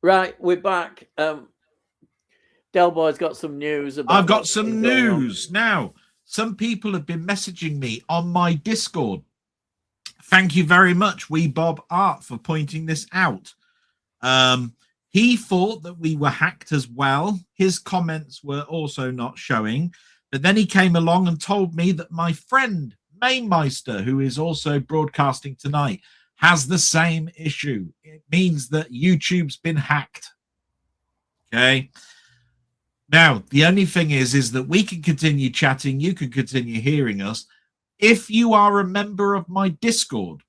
Right, we're back. Delboy's got some news about. I've got some news now. Some people have been messaging me on my Discord. Thank you very much, Wee Bob Art, for pointing this out. He thought that we were hacked as well. His comments were also not showing. But then he came along and told me that my friend, Mainmeister, who is also broadcasting tonight, has the same issue. It means that YouTube's been hacked. Okay. Now, the only thing is that we can continue chatting. You can continue hearing us. If you are a member of my Discord,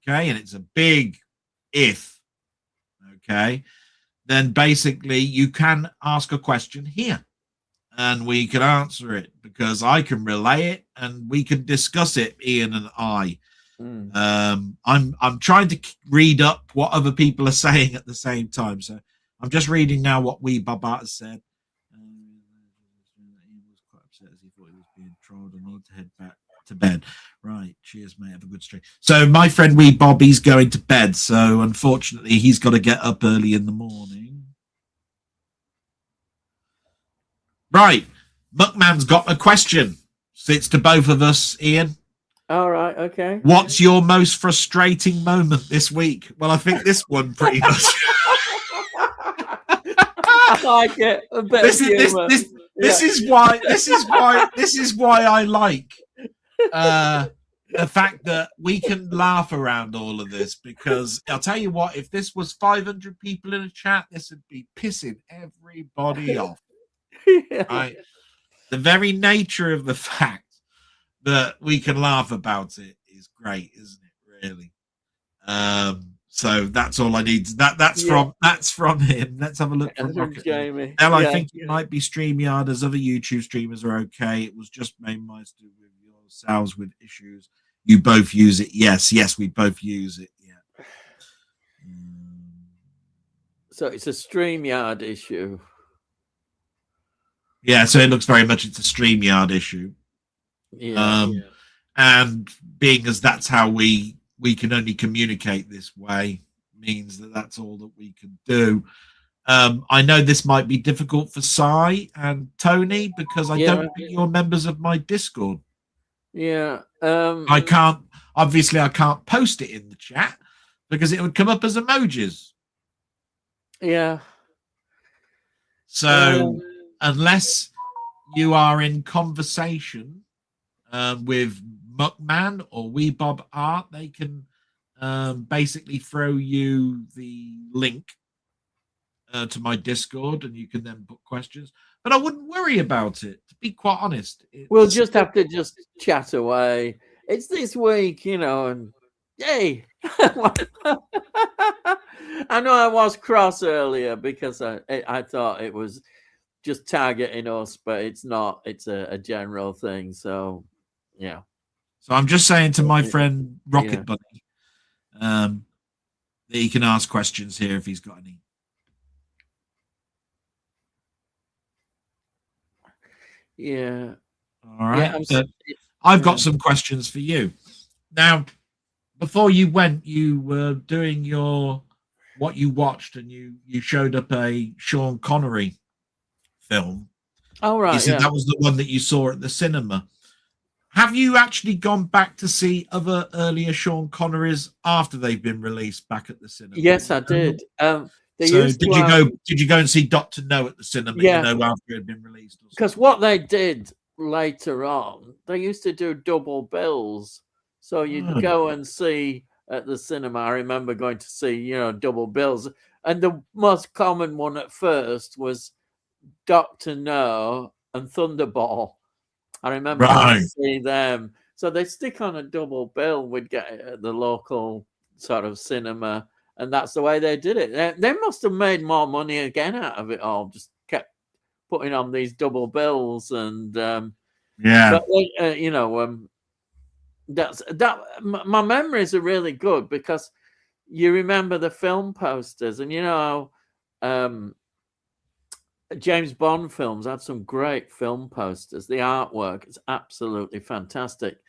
okay, and it's a big if, okay, then basically you can ask a question here and we can answer it because I can relay it and we can discuss it, Ian and I. I'm trying to read up what other people are saying at the same time. So I'm just reading now what Wee Babat has said. He was quite upset as he thought he was being trolled and need to head back to bed. Right. Cheers, mate. Have a good stream. So my friend Wee Bobby's going to bed. So unfortunately, he's got to get up early in the morning. Right. Muckman's got a question. So it's to both of us, Ian. All right. Okay. What's your most frustrating moment this week? Well, I think this one pretty much. I like it. This is why I like the fact that we can laugh around all of this, because I'll tell you what, if this was 500 people in a chat, this would be pissing everybody off. Yeah. Right? The very nature of the fact that we can laugh about it is great, isn't it? Really. So that's all I need. That's from him. Let's have a look from Rocket. Jamie. Well, I think it might be StreamYard, as other YouTube streamers are okay. It was just Mainmeister with yourselves with issues. You both use it. Yes, we both use it. Yeah. So it's a StreamYard issue. Yeah, so it looks very much it's a StreamYard issue. Yeah. And being as that's how we can only communicate this way, means that that's all that we can do. I know this might be difficult for Sai and Tony because I don't think you're members of my Discord. Yeah. I can't post it in the chat because it would come up as emojis. Yeah. So unless you are in conversation with Muckman or Wee Bob Art, they can basically throw you the link to my Discord and you can then put questions. But I wouldn't worry about it, to be quite honest. We'll just have to just chat away. It's this week, and yay. I know I was cross earlier because I thought it was just targeting us, but it's not. It's a general thing. So, yeah. So I'm just saying to my friend Rocket Bunny that he can ask questions here if he's got any. Yeah. All right. Yeah, I've got some questions for you. Now, before you went, you were doing what you watched, and you showed up a Sean Connery film. Oh, right. You said that was the one that you saw at the cinema. Have you actually gone back to see other earlier Sean Connerys after they've been released back at the cinema? Yes, I did. Did you go and see Dr. No at the cinema? Yeah. After it had been released. Because what they did later on, they used to do double bills. So you'd go and see at the cinema. I remember going to see, double bills, and the most common one at first was Dr. No and Thunderball. I remember seeing them. So they stick on a double bill. We'd get it at the local sort of cinema, and that's the way they did it. They must have made more money again out of it all. Just kept putting on these double bills, and but, that's that. My memories are really good because you remember the film posters, and James Bond films had some great film posters. The artwork is absolutely fantastic.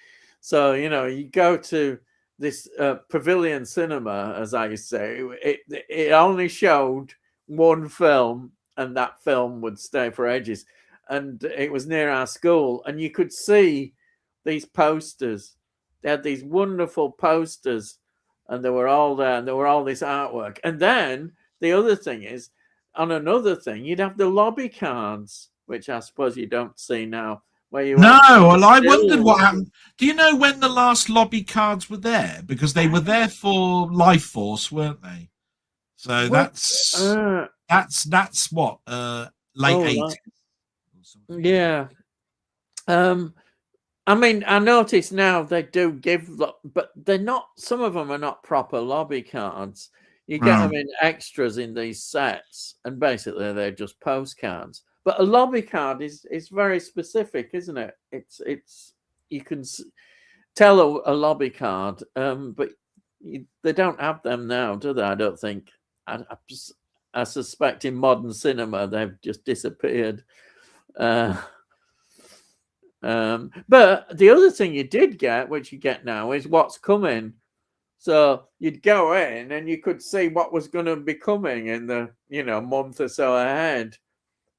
So, you go to this pavilion cinema, as I say. It only showed one film, and that film would stay for ages. And it was near our school, and you could see these posters. They had these wonderful posters, and they were all there, and there were all this artwork. And then the other thing is, on another thing, you'd have the lobby cards, which I suppose you don't see now. Where you No, well, I wondered what happened. Do you know when the last lobby cards were there? Because they were there for Life Force, weren't they? So that's what late 80s. Yeah. I mean, I notice now they do give, but they're not. Some of them are not proper lobby cards. You get them in extras in these sets, and basically they're just postcards. But a lobby card is very specific, isn't it? It's you can tell a lobby card, but they don't have them now, do they? I don't think. I suspect in modern cinema they've just disappeared. But the other thing you did get, which you get now, is what's coming. So you'd go in and you could see what was going to be coming in the month or so ahead.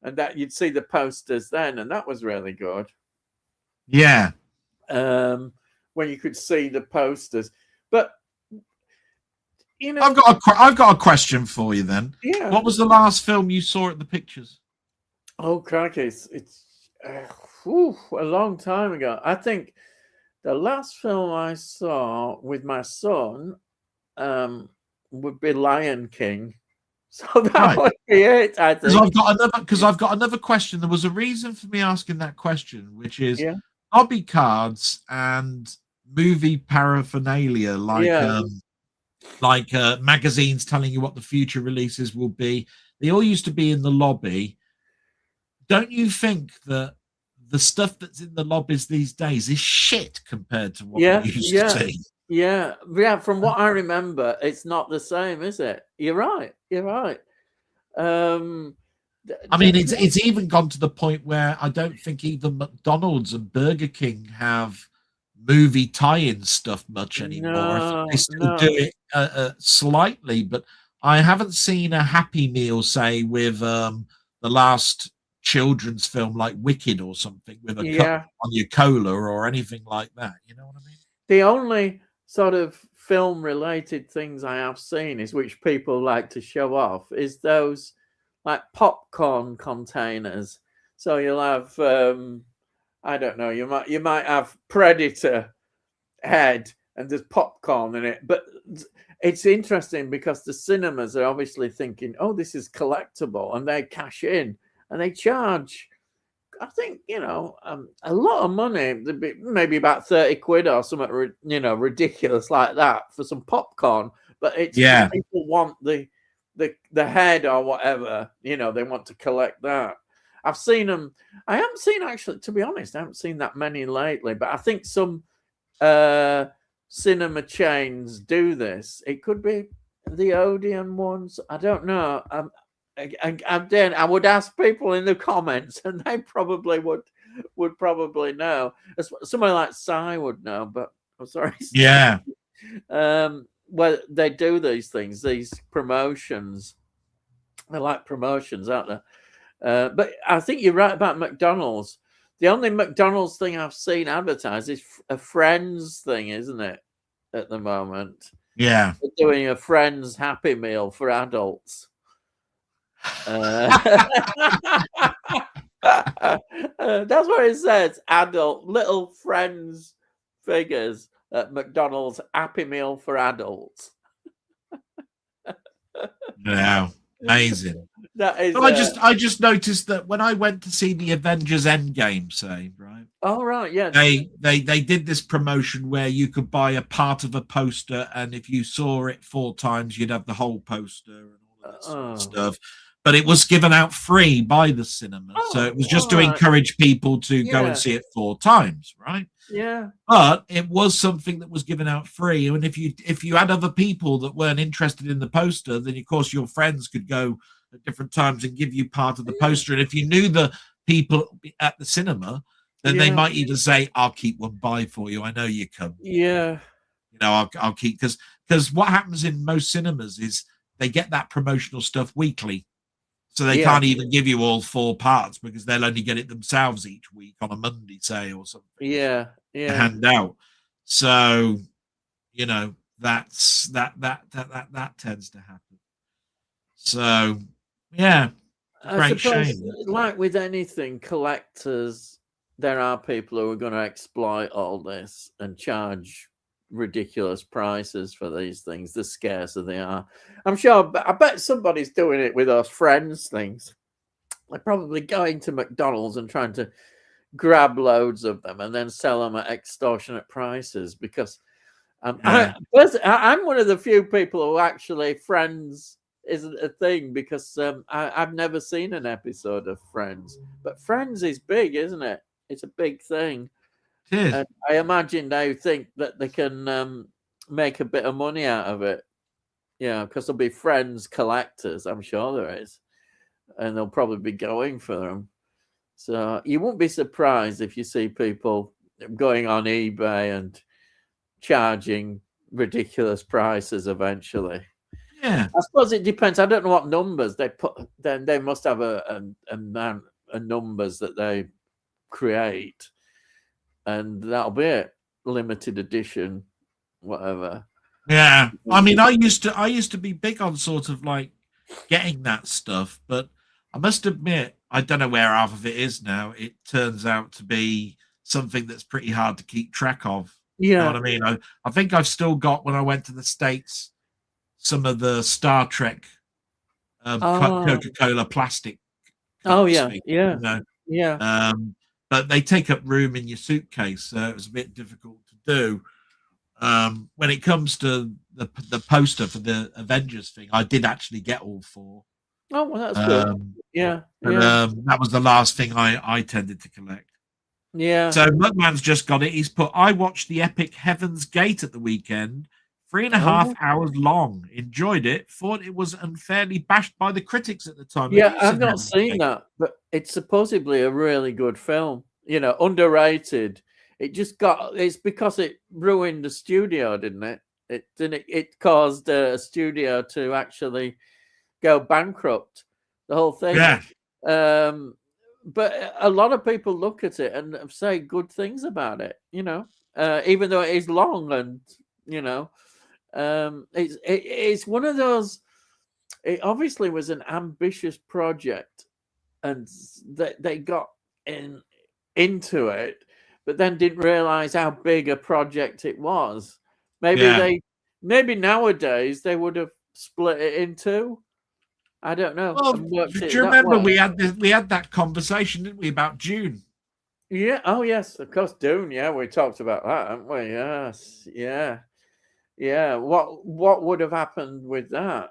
And that you'd see the posters then, and that was really good. Yeah. When you could see the posters, but I've got a question for you then. Yeah. What was the last film you saw at the pictures? Oh, crikey! It's a long time ago. I think the last film I saw with my son would be Lion King. So that would be it, I think. I've got another question. There was a reason for me asking that question, which is lobby cards and movie paraphernalia, like magazines telling you what the future releases will be. They all used to be in the lobby. Don't you think that the stuff that's in the lobbies these days is shit compared to what we used to see? Yeah. From what I remember, it's not the same, is it? You're right. I mean, it's even gone to the point where I don't think even McDonald's and Burger King have movie tie-in stuff much anymore. No, they still do it slightly, but I haven't seen a Happy Meal, say, with the last children's film like Wicked or something with a cup on your cola or anything like that. You know what I mean? The only sort of film-related things I have seen is, which people like to show off, is those like popcorn containers. So you'll have, I don't know, you might have Predator head and there's popcorn in it. But it's interesting because the cinemas are obviously thinking, oh, this is collectible, and they cash in and they charge, I think, a lot of money, maybe about 30 quid or something, ridiculous like that for some popcorn. But it's people want the head or whatever, they want to collect that. I've seen them. I haven't seen, actually, to be honest, I haven't seen that many lately, but I think some cinema chains do this. It could be the Odeon ones. I don't know. I would ask people in the comments, and they probably would probably know. Somebody like Si would know, but I'm sorry. Yeah. Well, they do these things, these promotions. They're like promotions, aren't they? But I think you're right about McDonald's. The only McDonald's thing I've seen advertised is a Friends thing, isn't it? At the moment. Yeah. They're doing a Friends Happy Meal for adults. That's what it says. Adult little Friends figures at McDonald's Happy Meal for adults. Wow, amazing. That is. Well, I just noticed that when I went to see the Avengers Endgame, say, right? Oh, right, yeah. They did this promotion where you could buy a part of a poster, and if you saw it 4 times, you'd have the whole poster and all that sort of stuff. But it was given out free by the cinema, so it was just to encourage people to go and see it 4 times, right? Yeah. But it was something that was given out free, and if you had other people that weren't interested in the poster, then of course your friends could go at different times and give you part of the poster. And if you knew the people at the cinema, then they might even say, "I'll keep one by for you. I know you come." Yeah. I'll keep because what happens in most cinemas is they get that promotional stuff weekly, so they can't even give you all 4 parts because they'll only get it themselves each week on a Monday, say, or something. Yeah, to hand out. So that's that tends to happen. So yeah, I suppose, like with anything, collectors, there are people who are going to exploit all this and charge ridiculous prices for these things, the scarcer they are. I'm sure, I bet somebody's doing it with those friends things. They're probably going to McDonald's and trying to grab loads of them and then sell them at extortionate prices because I'm one of the few people who actually Friends isn't a thing because I've never seen an episode of Friends, but Friends is big, isn't it? It's a big thing. It is. And I imagine they think that they can make a bit of money out of it, because there'll be Friends collectors, I'm sure there is, and they'll probably be going for them. So you won't be surprised if you see people going on eBay and charging ridiculous prices eventually. Yeah, I suppose it depends. I don't know what numbers they put. Then they must have a numbers that they create, and that'll be it. Limited edition, whatever. Yeah, I mean, I used to be big on sort of like getting that stuff, but I must admit, I don't know where half of it is now. It turns out to be something that's pretty hard to keep track of. You know what I mean? I think I've still got, when I went to the States, some of the Star Trek Coca-Cola plastic cups thing, but they take up room in your suitcase, so it was a bit difficult to do. When it comes to the poster for the Avengers thing, I did actually get all 4. Oh, well, that's good. That was the last thing I tended to collect. Yeah. So Mugman's just got it. He's put, I watched the epic Heaven's Gate at the weekend. 3.5 hours long. Enjoyed it. Thought it was unfairly bashed by the critics at the time. Yeah, I've not seen that, but it's supposedly a really good film. Underrated. It's because it ruined the studio, didn't it? It caused a studio to actually go bankrupt. The whole thing. Yeah. But a lot of people look at it and say good things about it. Even though it is long and it's one of those. It obviously was an ambitious project, and they got into it, but then didn't realize how big a project it was. Maybe nowadays they would have split it in 2. I don't know. Well, do you remember we had that conversation, didn't we, about Dune? Yeah. Oh, yes. Of course, Dune. Yeah, we talked about that, haven't we? Yes. Yeah. Yeah. What would have happened with that?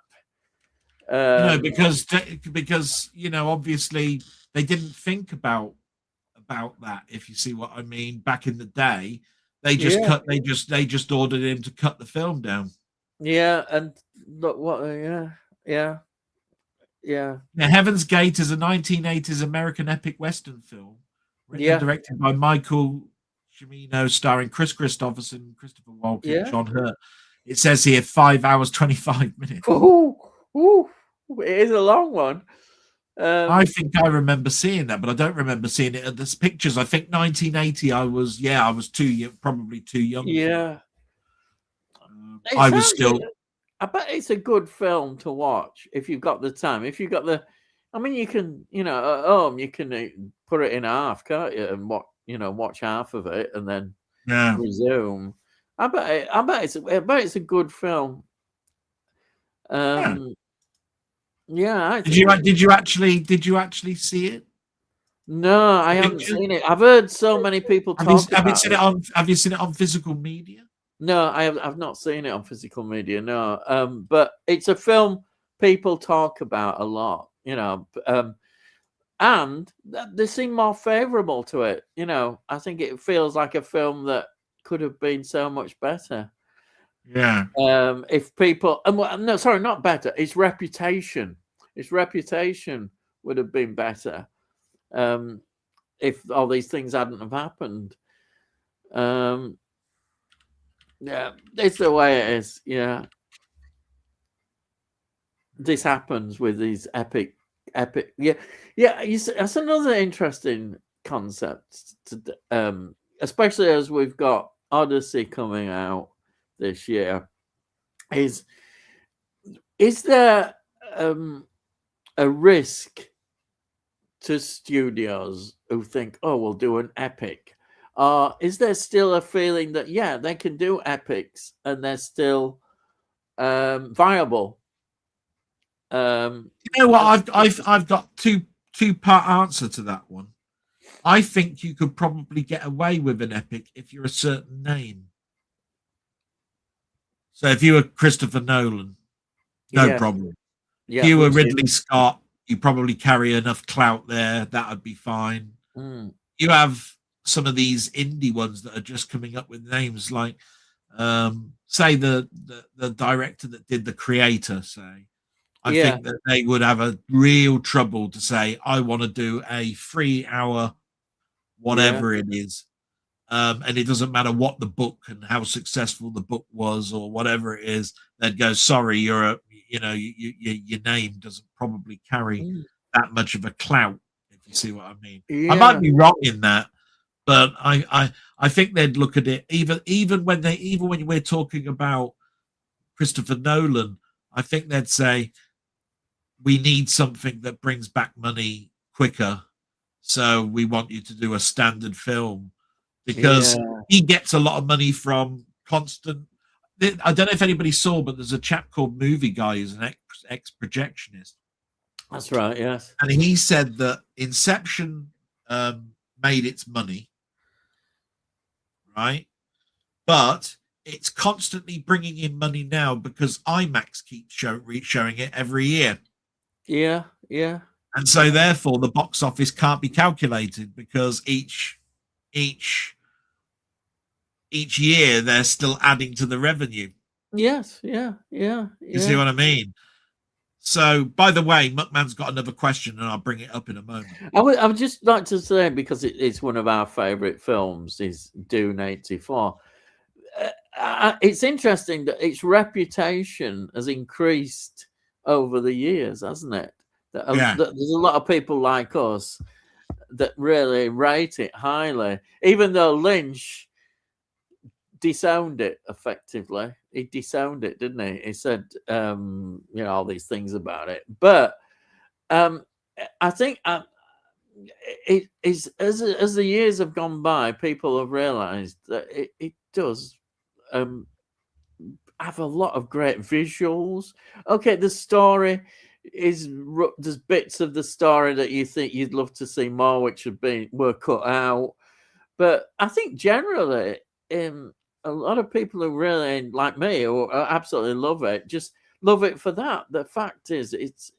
Because obviously they didn't think about that. If you see what I mean, back in the day, they just cut. They just ordered him to cut the film down. Yeah, and look what. Yeah. Now, Heaven's Gate is a 1980s American epic Western film, written and directed by Michael Cimino, starring Chris Christopherson, Christopher Walken, John Hurt. It says here 5 hours 25 minutes. Ooh, it is a long one. I think I remember seeing that, but I don't remember seeing it at the pictures. I think 1980. I was probably too young. Yeah, I was still. I bet it's a good film to watch if you've got the time. If you've got you can, at home, you can put it in half, can't you? And watch half of it and then resume. I bet it's a good film. Did you actually see it? No, I haven't seen it. I've heard so many people talk about it. Have you seen it on physical media? No, I've not seen it on physical media. No, but it's a film people talk about a lot. And they seem more favourable to it. I think it feels like a film that could have been so much better. Yeah. If people, no, sorry, not better. Its reputation would have been better. If all these things hadn't have happened. Yeah, it's the way it is. Yeah, this happens with these epic. Yeah, yeah. That's another interesting concept. Especially as we've got Odyssey coming out this year. Is there a risk to studios who think, oh, we'll do an epic? Is there still a feeling that, yeah, they can do epics and they're still viable? You know what? I've got two-part answer to that one. I think you could probably get away with an epic if you're a certain name. So if you were Christopher Nolan, no Yeah, problem. If yeah, you were which Ridley Scott, you probably carry enough clout there. That would be fine. You have some of these indie ones that are just coming up with names like, say, the director that did The Creator, say. I yeah, think that they would have a real trouble to say, I want to do a 3 hour yeah, whatever it is. And it doesn't matter what the book and how successful the book was or whatever it is. They'd go, sorry, your name doesn't probably carry mm, that much of a clout, if you see what I mean. I might yeah, be wrong in that, but I think they'd look at it even when we're talking about Christopher Nolan. I think they'd say we need something that brings back money quicker, so we want you to do a standard film because yeah. he gets a lot of money from constant. I don't know if anybody saw, but there's a chap called Movie Guy who's an ex projectionist, That's right. Yes. and he said that Inception made its money, right? But it's constantly bringing in money now because IMAX keeps showing it every year. Yeah, yeah, And so therefore the box office can't be calculated because each year they're still adding to the revenue. yes, yeah, yeah, You see yeah. what I mean? So, by the way, Muckman's got another question, and I'll bring it up in a moment. I would just like to say, because it's one of our favourite films, is Dune '84. It's interesting that its reputation has increased over the years, hasn't it? Yeah, There's a lot of people like us that really rate it highly, even though Lynch disowned it effectively. He disowned it, didn't he? He said, all these things about it. But I think it is as the years have gone by, people have realised that it does have a lot of great visuals. Okay, the story there's bits of the story that you think you'd love to see more, which were cut out. But I think generally, a lot of people who really like me or absolutely love it, just love it for that. The fact is, it's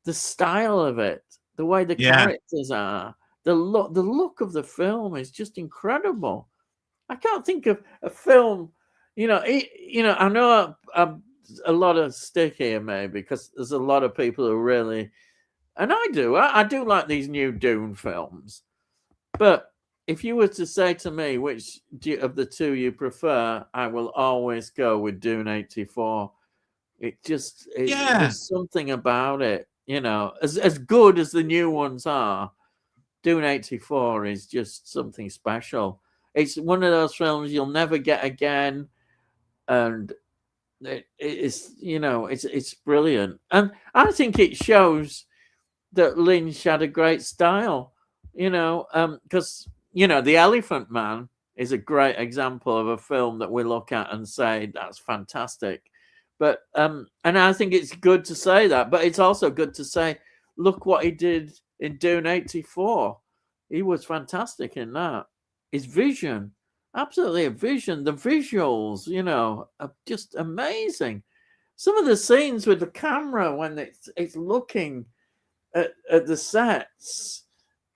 the style of it, the way the yeah, characters are, the look of the film is just incredible. I can't think of a film, I know I'm a lot of stick here, maybe, because there's a lot of people who really, and I do like these new Dune films, but if you were to say to me which of the two you prefer, I will always go with Dune '84. yeah, There's something about it, as good as the new ones are. Dune '84 is just something special. It's one of those films you'll never get again, and it's brilliant. And I think it shows that Lynch had a great style, because The Elephant Man is a great example of a film that we look at and say that's fantastic. But and I think it's good to say that, but it's also good to say, look what he did in Dune '84. He was fantastic in that. His vision, absolutely a vision. The visuals, are just amazing. Some of the scenes with the camera when it's looking at the sets,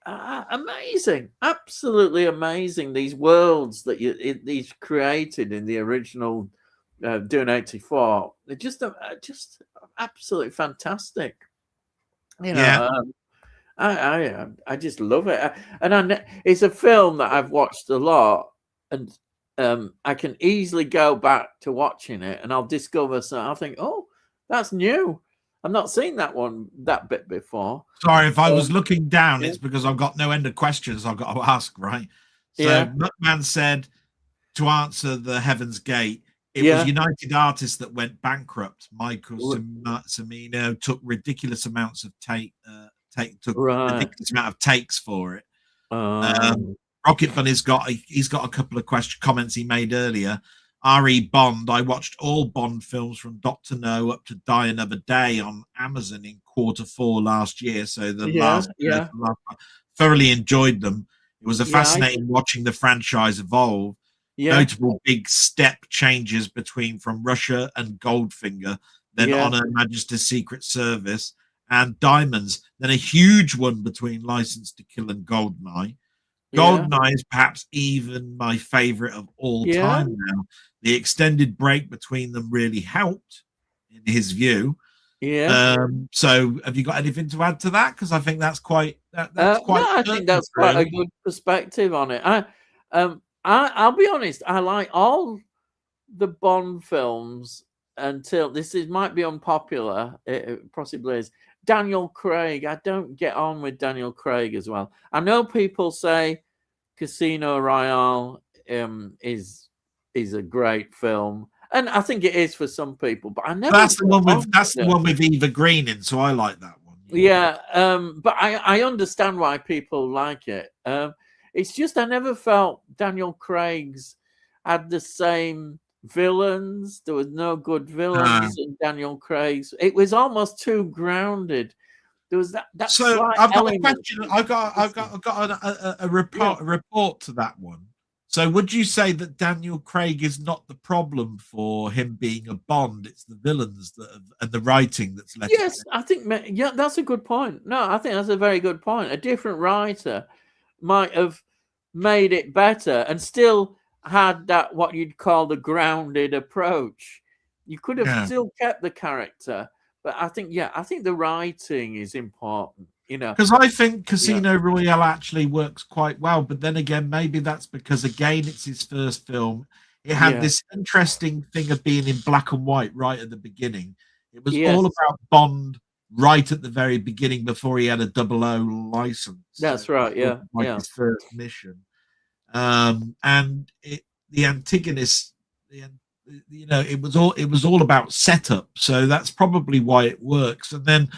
amazing, absolutely amazing. These worlds that these created in the original Dune '84, they're just absolutely fantastic. yeah, I just love it, it's a film that I've watched a lot, and I can easily go back to watching it, and I'll discover something. I'll think, oh, that's new. I've not seen that bit before. Sorry, if I was looking down, yeah. it's because I've got no end of questions I've got to ask, right? So Yeah. Muckman said, to answer the Heaven's Gate, it was United Artists that went bankrupt. Michael Cimino took ridiculous amounts of ridiculous amount of takes for it. Rocket Bunny's he's got a couple of comments he made earlier. R.E. Bond. I watched all Bond films from Dr. No up to Die Another Day on Amazon in Q4 last year. So the last thoroughly enjoyed them. It was a fascinating watching the franchise evolve. Notable big step changes from Russia and Goldfinger, then On Her Majesty's Secret Service and Diamonds, then a huge one between License to Kill and Goldeneye. Goldeneye is perhaps even my favorite of all time now. The extended break between them really helped, in his view. So have you got anything to add to that? Because I think that's quite I think that's quite a good perspective on it. I'll be honest, I like all the Bond films until this might be unpopular. It possibly is. Daniel Craig, I don't get on with Daniel Craig as well. I know people say Casino Royale is a great film, and I think it is for some people. But I never. That's the one with Eva Green in, so I like that one. Yeah, but I understand why people like it. It's just I never felt Daniel Craig's had the same villains. There was no good villains in Daniel Craig's. It was almost too grounded. There was that. So I've got a question. I've got a report to that one. So would you say that Daniel Craig is not the problem for him being a Bond? It's the villains and the writing that's left. Yes, I think. Yeah, that's a good point. No, I think that's a very good point. A different writer might have made it better and still had that what you'd call the grounded approach. You could have still kept the character, but I think the writing is important, because I think Casino Royale actually works quite well, but then again, maybe that's because again it's his first film. It had this interesting thing of being in black and white right at the beginning. It was all about Bond right at the very beginning before he had a 000 license. That's right. His first mission. And the antagonist, it was all about setup. So that's probably why it works. And then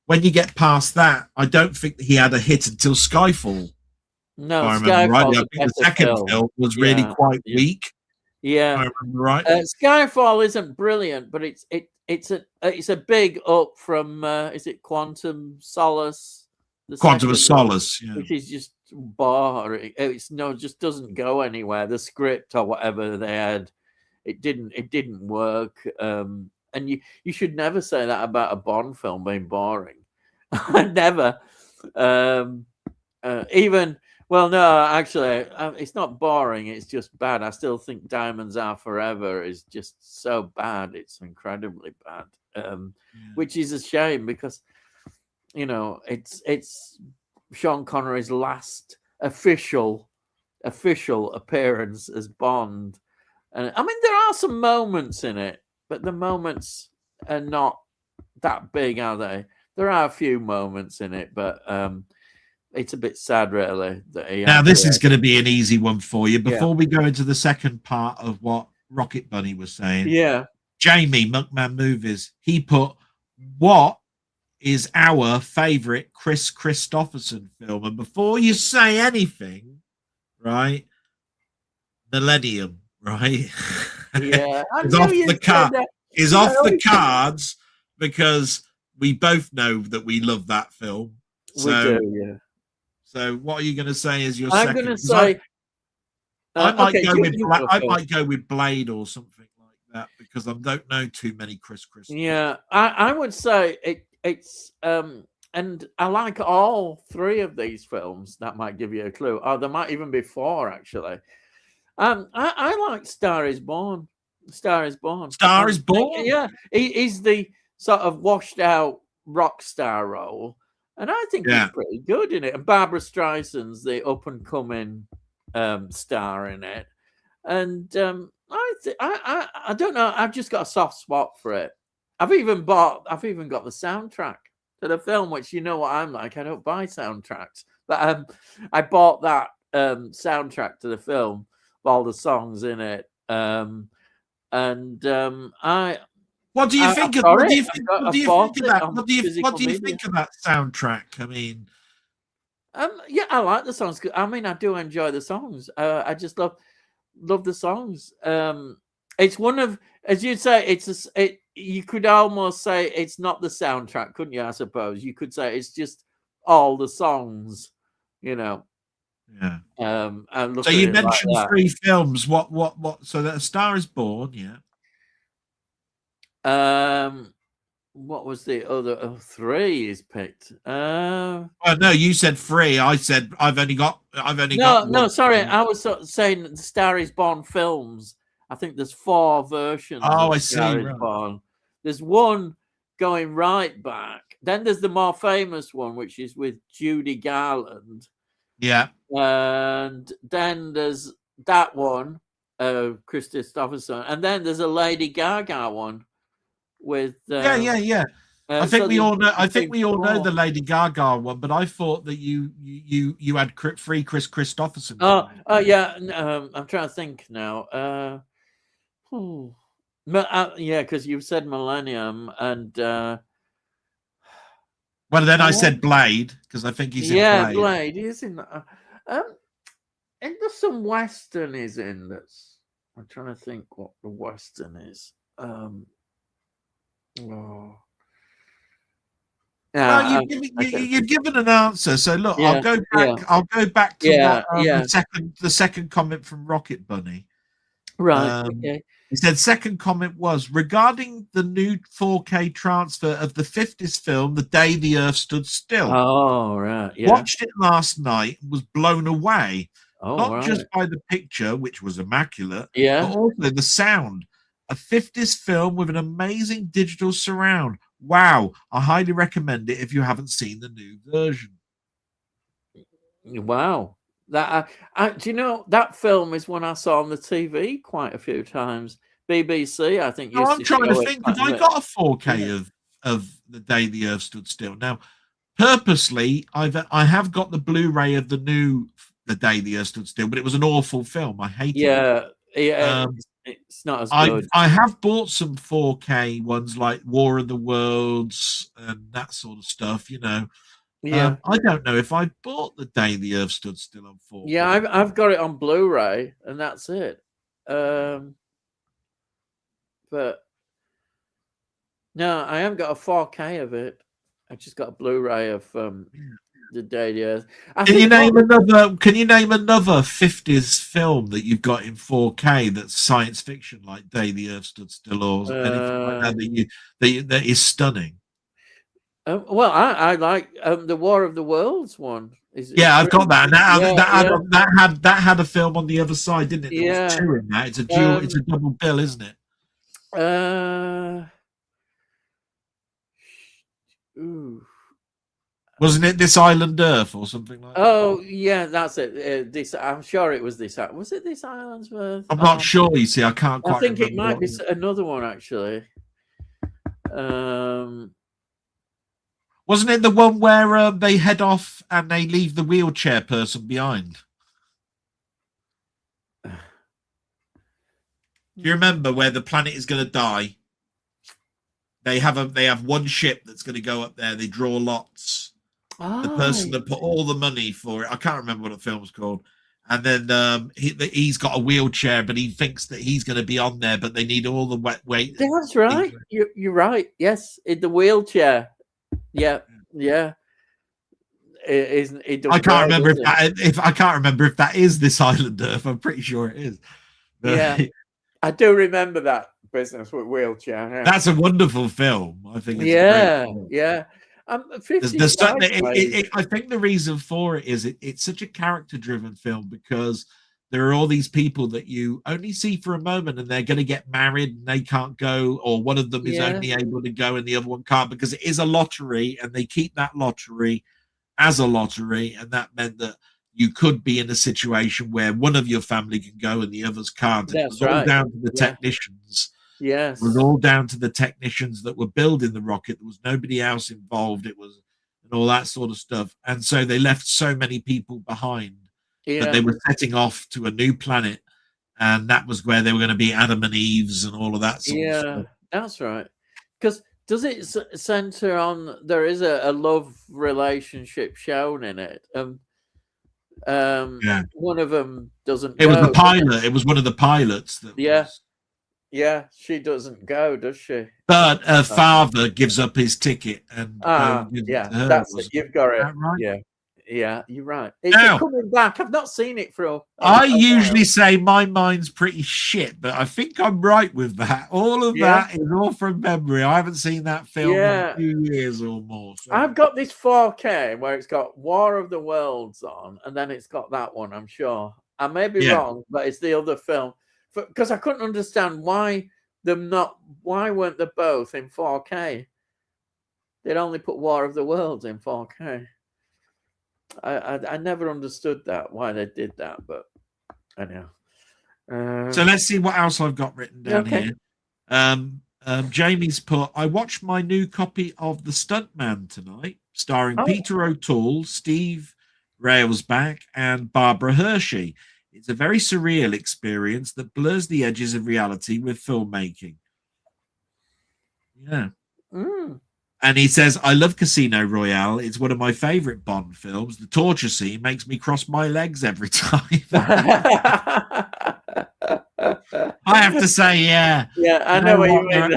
when you get past that, I don't think that he had a hit until Skyfall. No, Skyfall. I think the second film was really quite weak. Yeah, I remember right. Skyfall isn't brilliant, but it's a big up from is it Quantum Solace? Quantum of Solace, which is just boring. Just doesn't go anywhere. The script or whatever they had, it didn't work. And you should never say that about a Bond film being boring. Never. Well, no, actually, it's not boring. It's just bad. I still think Diamonds Are Forever is just so bad. It's incredibly bad, which is a shame because, it's Sean Connery's last official appearance as Bond. And I mean, there are some moments in it, but the moments are not that big, are they? There are a few moments in it, but it's a bit sad, really. Now, this is going to be an easy one for you. Before we go into the second part of what Rocket Bunny was saying, Jamie, Monkman Movies, he put, what is our favorite Chris Christopherson film? And before you say anything, right, Millennium, right? Yeah, is off the cards because we both know that we love that film. So, we do, yeah. So, what are you going to say is your second? I'm going to say I might go with Blade or something like that because I don't know too many Chris. Yeah, I would say it's and I like all three of these films. That might give you a clue. Oh, there might even be four actually. I like Star is Born. Star is Born. Star is Born. Yeah, he's the sort of washed out rock star role. And I think he's pretty good in it. And Barbara Streisand's the up and coming star in it. And I don't know. I've just got a soft spot for it. I've even got the soundtrack to the film, which you know what I'm like. I don't buy soundtracks, but I bought that soundtrack to the film with all the songs in it. I What do you think of got what do it. you think what do you bought think of it that? on What do you physical media. think of that soundtrack? I mean, Yeah, I like the songs. I mean, I do enjoy the songs. I just love the songs. It's one of, as you'd say, you could almost say it's not the soundtrack, couldn't you? I suppose you could say it's just all the songs, you know. yeah. And look So at you it like mentioned that. 3 films. What? So that A Star Is Born, yeah. What was the other? Oh, 3 is picked. Well, no, you said 3. I said I've only got No, one. sorry. I was saying the Star is Born films. I think there's 4 versions Oh, of I Star see. is Right. Born. There's one going right back. Then there's the more famous one, which is with Judy Garland. Yeah. And then there's that one, Chris Christopherson. And then there's a Lady Gaga one with. Yeah. I think so we all know. I think there's we all know 4. the Lady Gaga one, but I thought that you had 3 Chris Christopherson. Oh, yeah. I'm trying to think now. Yeah, because you said Millennium, and Well, then I said Blade because I think he's in Blade. Blade. He's in. And there's some Western is in this. I'm trying to think what the Western is. Oh. Well, you've given an answer, so look, I'll go back to what the second comment from Rocket Bunny. Right. Okay. He said second comment was regarding the new 4K transfer of the 50s film, The Day the Earth Stood Still. Oh, right. Yeah. Watched it last night and was blown away. Oh, Not just by the picture, which was immaculate, yeah, but also the sound. A 50s film with an amazing digital surround. Wow, I highly recommend it if you haven't seen the new version. Wow. That do you know that film is one I saw on the TV quite a few times. BBC, I think. I'm trying to think. Have I got a 4K of The Day the Earth Stood Still? Now, purposely, I have got the Blu-ray of the new The Day the Earth Stood Still, but it was an awful film. I hated it. Yeah. It's not as good. I have bought some 4K ones like War of the Worlds and that sort of stuff, you know. Yeah. I don't know if I bought The Day the Earth Stood Still on 4K. Yeah, I've got it on Blu-ray, and that's it. But no, I haven't got a 4K of it. I just got a Blu-ray of The Day the Earth. Can you name another 50s film that you've got in 4K that's science fiction, like Day the Earth Stood Still, or anything like that that is stunning? Well, I like the War of the Worlds one. I've got that. And that had a film on the other side, didn't it? There was 2 in that. It's a dual. It's a double bill, isn't it? Ooh. Wasn't it This Island Earth or something like that? Oh, yeah, that's it. I'm sure it was this. Was it This Island's Earth? I'm not sure. You see, I can't quite. I think it might be another one actually. Wasn't it the one where they head off and they leave the wheelchair person behind? Do you remember where the planet is going to die? They have one ship that's going to go up there. They draw lots. The person that put all the money for it, I can't remember what the film's called. And then he's got a wheelchair, but he thinks that he's going to be on there, but they need all the wet weight. That's right. You're right. Yes, in the wheelchair. Yeah. I can't remember if that is This Island Earth. I'm pretty sure it is. Yeah, I do remember that business with wheelchair. Yeah. That's a wonderful film. I think. It's yeah. I think the reason for it is it's such a character-driven film because there are all these people that you only see for a moment and they're going to get married and they can't go, or one of them is only able to go and the other one can't, because it is a lottery and they keep that lottery as a lottery. And that meant that you could be in a situation where one of your family can go and the others can't. And it That's was all right. down to the Yeah. technicians. Yes. It was all down to the technicians that were building the rocket. There was nobody else involved. It was and all that sort of stuff. And so they left so many people behind that they were setting off to a new planet. And that was where they were going to be Adam and Eve's and all of that sort of stuff. That's right. Because does it center on, there is a love relationship shown in it? One of them doesn't It was go. the pilot. It was one of the pilots. That Yeah, she doesn't go, does she? But her father gives up his ticket and gives it to her. That's it. You've got it. Right? Yeah, you're right. It's coming back. I've not seen it for I usually say my mind's pretty shit, but I think I'm right with that. All of that is all from memory. I haven't seen that film in 2 years or more. So. I've got this 4K where it's got War of the Worlds on, and then it's got that one, I'm sure. I may be wrong, but it's the other film. Because I couldn't understand why weren't they both in 4K? They'd only put War of the Worlds in 4K. I never understood that, why they did that, but anyhow. So let's see what else I've got written down here. Jamie's put, I watched my new copy of The Stuntman tonight, starring Peter O'Toole, Steve Railsback, and Barbara Hershey. It's a very surreal experience that blurs the edges of reality with filmmaking. Yeah. And he says, I love Casino Royale. It's one of my favorite Bond films. The torture scene makes me cross my legs every time. I have to say, yeah. Yeah, I know what you mean.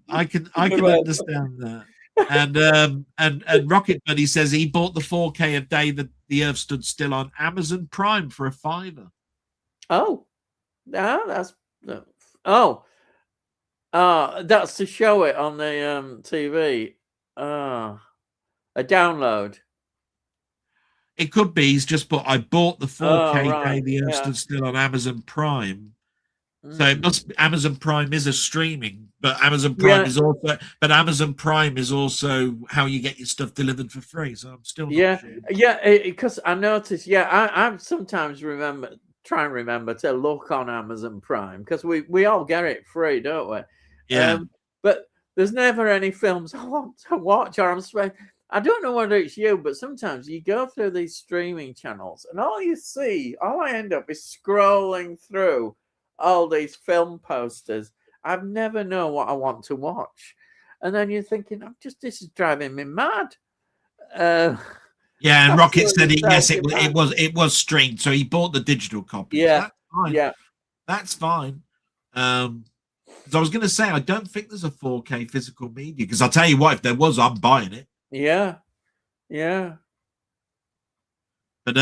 I can understand that. And Rocket Buddy says he bought the 4K of Day That the Earth Stood Still on Amazon Prime for $5. Oh, that's to show it on the TV. A download. It could be he's just put, I bought the 4K Day the Earth Stood Still on Amazon Prime. So it must be, Amazon Prime is a streaming, but Amazon Prime Amazon Prime is also how you get your stuff delivered for free. So I'm still not sure. Because I noticed. I sometimes try and remember to look on Amazon Prime because we all get it free, don't we? Yeah. But there's never any films I want to watch, or I don't know whether it's you, but sometimes you go through these streaming channels and all I end up is scrolling through all these film posters. I've never know what I want to watch, and then you're thinking, this is driving me mad. And Rocket said it was streamed, so he bought the digital copy. Yeah, that's fine. Because I was going to say I don't think there's a 4K physical media. Because I'll tell you what, if there was, I'm buying it. Yeah. But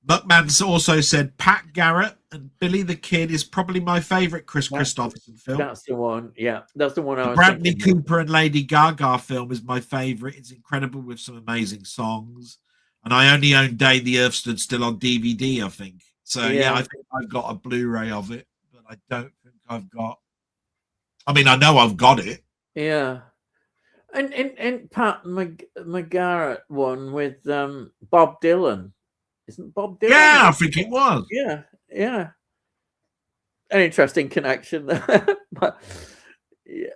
Muckman also said Pat Garrett and Billy the Kid is probably my favorite Chris Christopherson film. That's the one. Yeah, that's the one. The Bradley Cooper and Lady Gaga film is my favorite. It's incredible with some amazing songs. And I only own Day the Earth Stood Still on DVD, I think. So I think I've got a Blu-ray of it, but I don't think I've got. I mean, I know I've got it. Yeah. And Pat McGarrett one with Bob Dylan. Isn't Bob Dylan? Yeah, I think it was. Yeah. An interesting connection there. But yeah.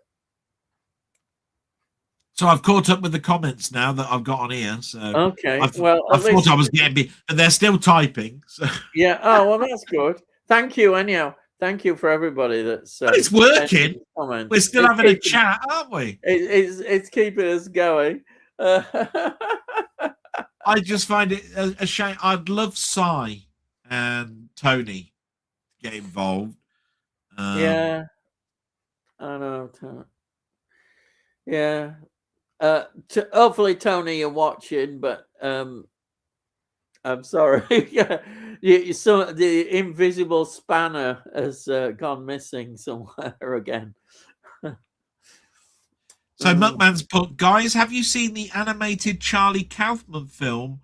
So I've caught up with the comments now that I've got on here. So okay. I thought I was getting, but they're still typing. So. Yeah. Oh well, that's good. Thank you, anyhow. Thank you for everybody that's. But it's working. We're still having a chat, aren't we? It's keeping us going. I just find it a shame. I'd love Cy and Tony to get involved. I know. Yeah. Hopefully, Tony, you're watching, but I'm sorry. So the invisible spanner has gone missing somewhere again. So Muckman's put, guys, have you seen the animated Charlie Kaufman film,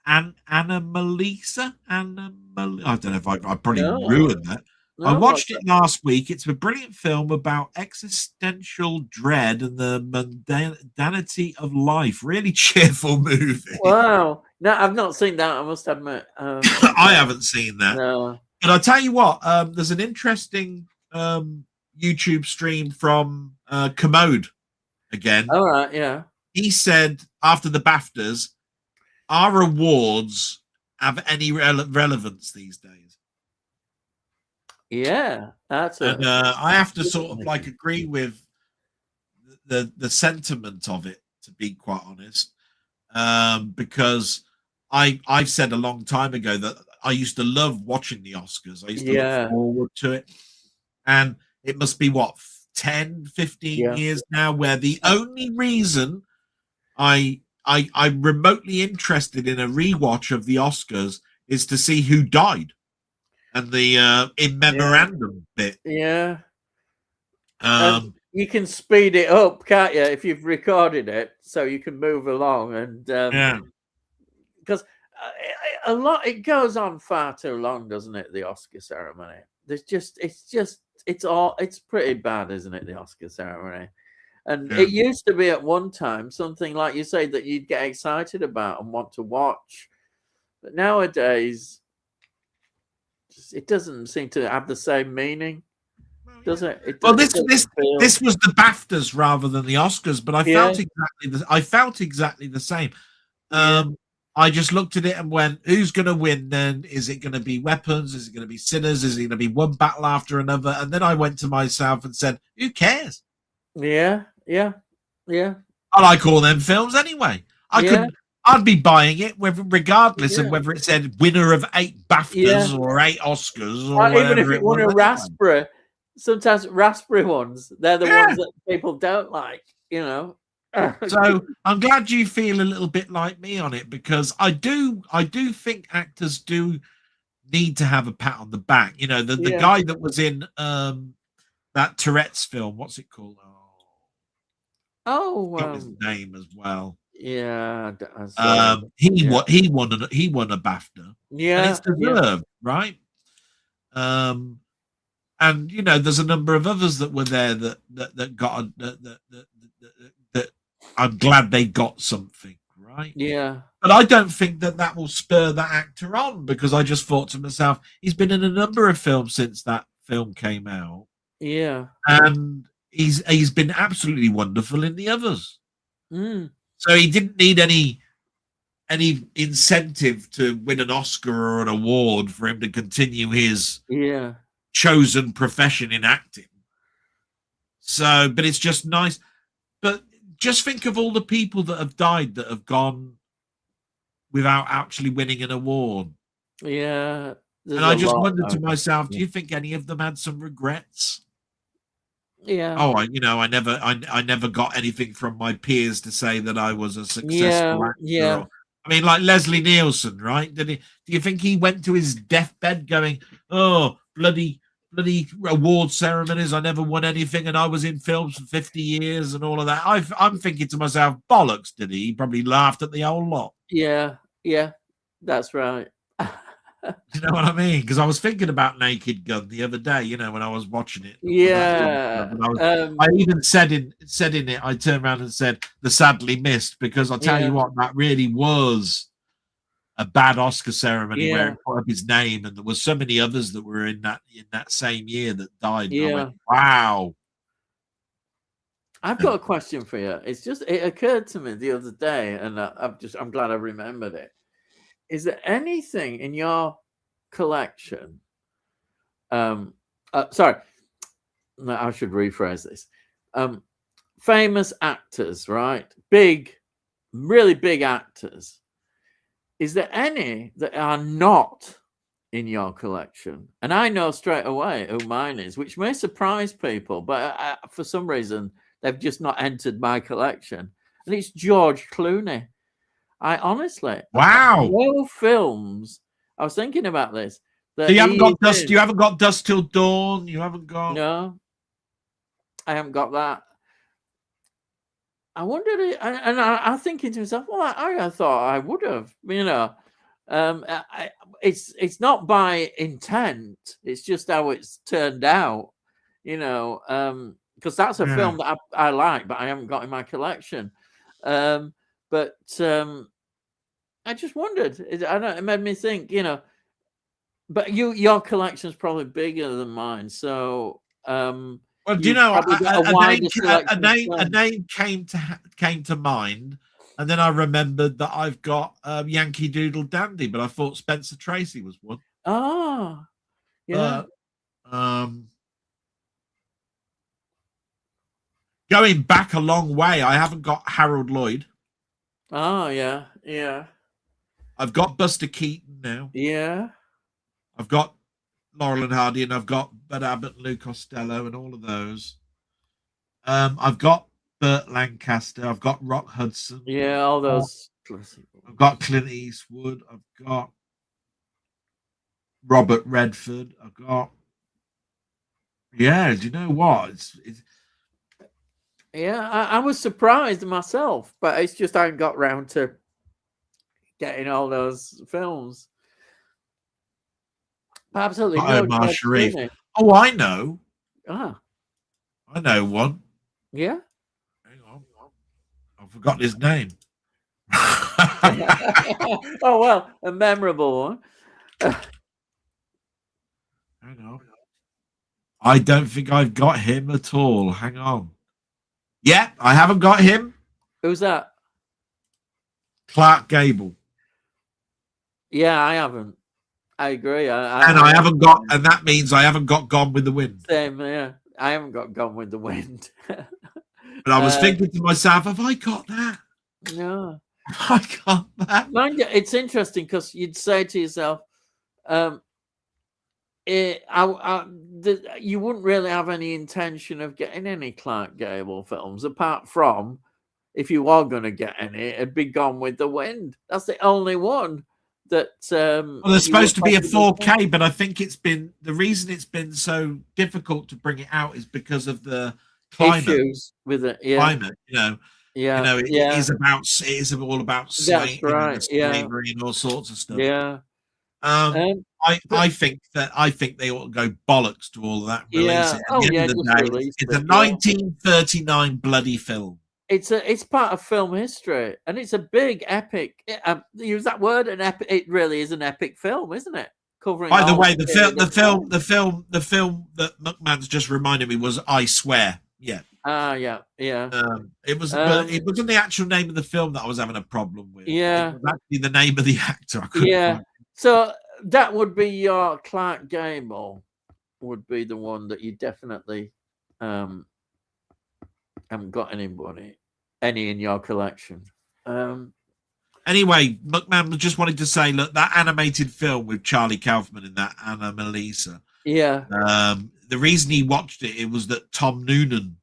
Anomalisa? I don't know if I probably ruined that. I No, watched it last week. It's a brilliant film about existential dread and the mundanity of life. Really cheerful movie. wow. No, I've not seen that. I must admit. I haven't seen that. No. But I'll tell you what, there's an interesting YouTube stream from Commode again. All right. Yeah. He said after the BAFTAs, our awards have any relevance these days? Yeah. That's And I have to sort of like agree with the sentiment of it, to be quite honest, because I've said a long time ago that I used to love watching the Oscars. I used to look forward to it. And it must be what, 10, 15 years now, where the only reason I'm remotely interested in a rewatch of the Oscars is to see who died and the in memorandum bit. Yeah. You can speed it up, can't you, if you've recorded it, so you can move along and because a lot, it goes on far too long, doesn't it? The Oscar ceremony. It's pretty bad, isn't it? The Oscar ceremony. And it used to be at one time something, like you say, that you'd get excited about and want to watch. But nowadays, it doesn't seem to have the same meaning, does it? This was the BAFTAs rather than the Oscars, but I felt exactly the same. I just looked at it and went, who's going to win then? Is it going to be Weapons? Is it going to be Sinners? Is it going to be one battle after another? And then I went to myself and said, who cares? Yeah. I like all them films anyway. I'd be buying it regardless of whether it said winner of 8 BAFTAs or 8 Oscars or even if it won a Raspberry. Sometimes Raspberry ones, they're the ones that people don't like, you know. So I'm glad you feel a little bit like me on it, because I do think actors do need to have a pat on the back. You know, the guy that was in that Tourette's film, what's it called? Got his name as well. Yeah, he won a BAFTA. Yeah, and it's deserved, right? And you know, there's a number of others that were there that got that I'm glad they got something, right? Yeah. But I don't think that will spur that actor on, because I just thought to myself, he's been in a number of films since that film came out. Yeah. And he's been absolutely wonderful in the others. So he didn't need any incentive to win an Oscar or an award for him to continue his chosen profession in acting. So, but it's just nice. But just think of all the people that have died that have gone without actually winning an award. Yeah. And I just wondered to myself, do you think any of them had some regrets? Yeah. Oh, I never got anything from my peers to say that I was a successful actor. Yeah. I mean, like Leslie Nielsen, right? Do you think he went to his deathbed going, "Oh, bloody award ceremonies, I never won anything, and I was in films for 50 years and all of that"? I'm thinking to myself, bollocks, did he? He probably laughed at the whole lot. Yeah, that's right. You know what I mean? Because I was thinking about Naked Gun the other day, you know, when I was watching it. Yeah. I even said in it, I turned around and said, "the sadly missed," because I'll tell you what, that really was a bad Oscar ceremony where it put up his name, and there was so many others that were in that same year that died. Yeah. I went, wow. I've got a question for you. It occurred to me the other day, and I'm glad I remembered it. Is there anything in your collection? Sorry, no, I should rephrase this. Famous actors, right? Really big actors. Is there any that are not in your collection? And I know straight away who mine is, which may surprise people, but for some reason they've just not entered my collection. And it's George Clooney. I honestly, wow, no films. I was thinking about this. So you haven't got Dust. You haven't got Dust Till Dawn. You haven't got. No, I haven't got that. I wondered, and I'm thinking to myself, well, I thought I would have, you know, It's not by intent. It's just how it's turned out, because that's a film that I like, but I haven't got in my collection. But I just wondered. It made me think, But your collection's probably bigger than mine, so well, do you know, a name came to mind, and then I remembered that I've got Yankee Doodle Dandy, but I thought Spencer Tracy was one. Oh, yeah. Going back a long way, I haven't got Harold Lloyd. Oh, yeah, yeah. I've got Buster Keaton now. Yeah. I've got Laurel and Hardy, and I've got Bud Abbott, Lou Costello, and all of those. I've got Burt Lancaster. I've got Rock Hudson. Yeah, all those. I've got Clint Eastwood. I've got Robert Redford. I've got. Yeah, do you know what? It's Yeah, I was surprised myself, but it's just I haven't got round to getting all those films. Absolutely no. Omar Sharif. Oh, I know. Ah, I know one. Yeah. Hang on, I forgot his name. Oh well, a memorable one. Hang on. I don't think I've got him at all. Hang on. Yeah, I haven't got him. Who's that? Clark Gable. Yeah, I haven't. I agree. I haven't got, and that means I haven't got Gone with the Wind. Same, yeah. I haven't got Gone with the Wind. But I was thinking to myself, have I got that? No. I got that. Mind you, it's interesting because you'd say to yourself, you wouldn't really have any intention of getting any Clark Gable films, apart from if you are going to get any, it'd be Gone with the Wind. That's the only one that. Well, there's supposed to be a 4K, but I think the reason it's been so difficult to bring it out is because of the climate. Issues with it, yeah. Climate, Yeah, it is all about slavery, right, and slavery and all sorts of stuff. Yeah. I think they ought to go bollocks to all of that and release it. At the end of the day, it's a 1939 bloody film. It's part of film history, and it's a big epic. Use that word, an epic. It really is an epic film, isn't it? Covering. By the way, the film that McMahon's just reminded me was I Swear. Yeah. Yeah. It was, but it wasn't the actual name of the film that I was having a problem with. Yeah. It was actually the name of the actor. I couldn't find it. So that would be your Clark Gable. Would be the one that you definitely haven't got any in your collection. Anyway, McMahon just wanted to say, look, that animated film with Charlie Kaufman in that, Anna Melissa. Yeah. The reason he watched it was that Tom Noonan,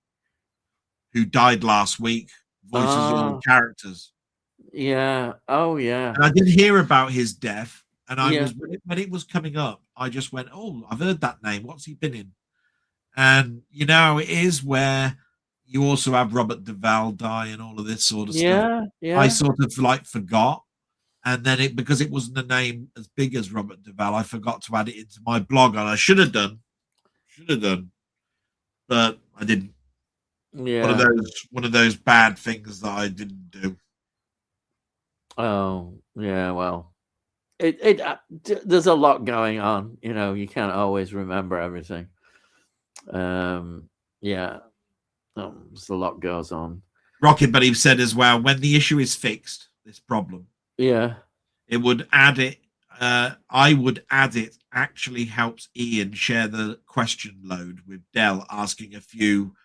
who died last week, voices all characters. Yeah. Oh, yeah. And I did hear about his death, and when it was coming up, I just went, "Oh, I've heard that name. What's he been in?" And it is where you also have Robert Duvall die and all of this sort of stuff. Yeah. I sort of forgot, and then because it wasn't a name as big as Robert Duvall, I forgot to add it into my blog, and I should have done, but I didn't. Yeah. One of those bad things that I didn't do. Oh, yeah. Well, there's a lot going on. You can't always remember everything. Yeah. There's a lot goes on. Rocket Buddy said as well, when the issue is fixed, this problem. Yeah. It would add it. I would add it actually helps Ian share the question load with Del asking a few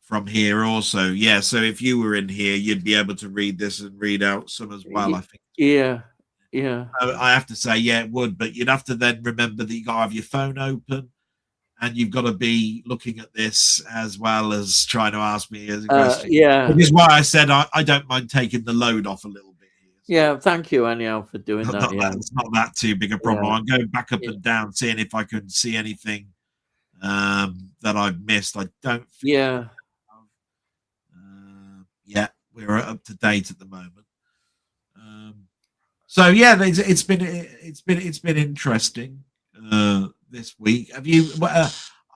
from here also. Yeah, so if you were in here, you'd be able to read this and read out some as well, I think. Yeah. I have to say, yeah, it would, but you'd have to then remember that you got to have your phone open, and you've got to be looking at this as well as trying to ask me a question. Yeah. Which is why I said I don't mind taking the load off a little bit here. Yeah, thank you, anyhow, for doing that. It's not that too big a problem. I'm going back up and down, seeing if I can see anything that I've missed. I don't think we're up to date at the moment. So yeah, it's been interesting this week. Have you?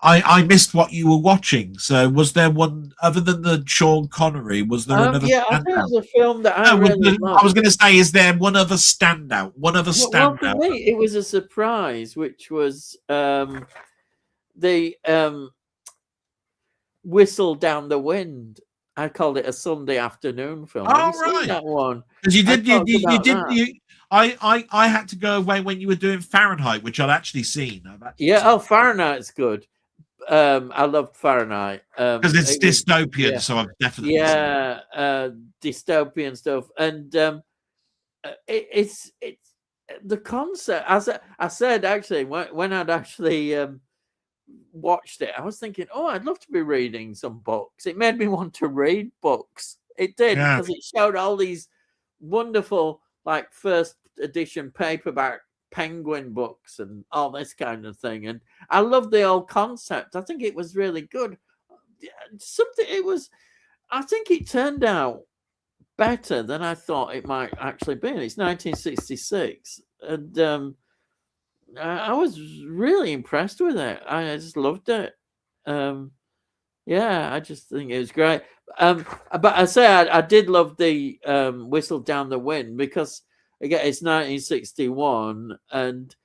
I missed what you were watching. So was there one other than the Sean Connery? Was there another Yeah, I think it standout? was a film that I No, really I was loved. going to say, is there one other standout? One other Well, for standout? me, it was a surprise, which was the Whistle Down the Wind. I called it a Sunday afternoon film. Have you Oh seen right, that one? because you I did talked you about did that. you. I had to go away when you were doing Fahrenheit, which I'd actually seen. I've actually Yeah. seen Oh, Fahrenheit's good. I loved Fahrenheit. because it's It was, dystopian, yeah, so I've definitely seen it. yeah, dystopian stuff, and it's the concept. As I said, actually, when I'd actually watched it, I was thinking, oh, I'd love to be reading some books. It made me want to read books. It did, Yeah, because it showed all these wonderful, like, first edition paperback Penguin books and all this kind of thing. And I love the old concept. I think it was really good. Something it was. I think it turned out better than I thought it might actually be. It's 1966, and I was really impressed with it. I just loved it. Yeah, I just think it was great. But I say I did love the Whistle Down the Wind, because again it's 1961, and